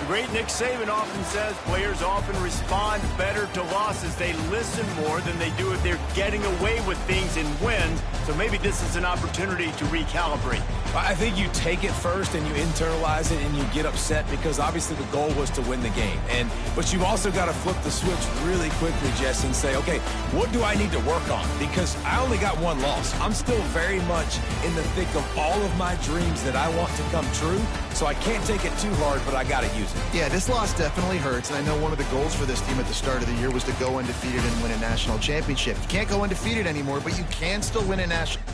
The great Nick Saban often says players often respond better to losses. They listen more than they do if they're getting away with things in wins. So maybe this is an opportunity to recalibrate. I think you take it first and you internalize it and you get upset because obviously the goal was to win the game. But you've also got to flip the switch really quickly, Jesse, and say, okay, what do I need to work on? Because I only got one loss. I'm still very much in the thick of all of my dreams that I want to come true. So I can't take it too hard, but I got to use it. Yeah, this loss definitely hurts, and I know one of the goals for this team at the start of the year was to go undefeated and win a national championship. You can't go undefeated anymore, but you can still win a national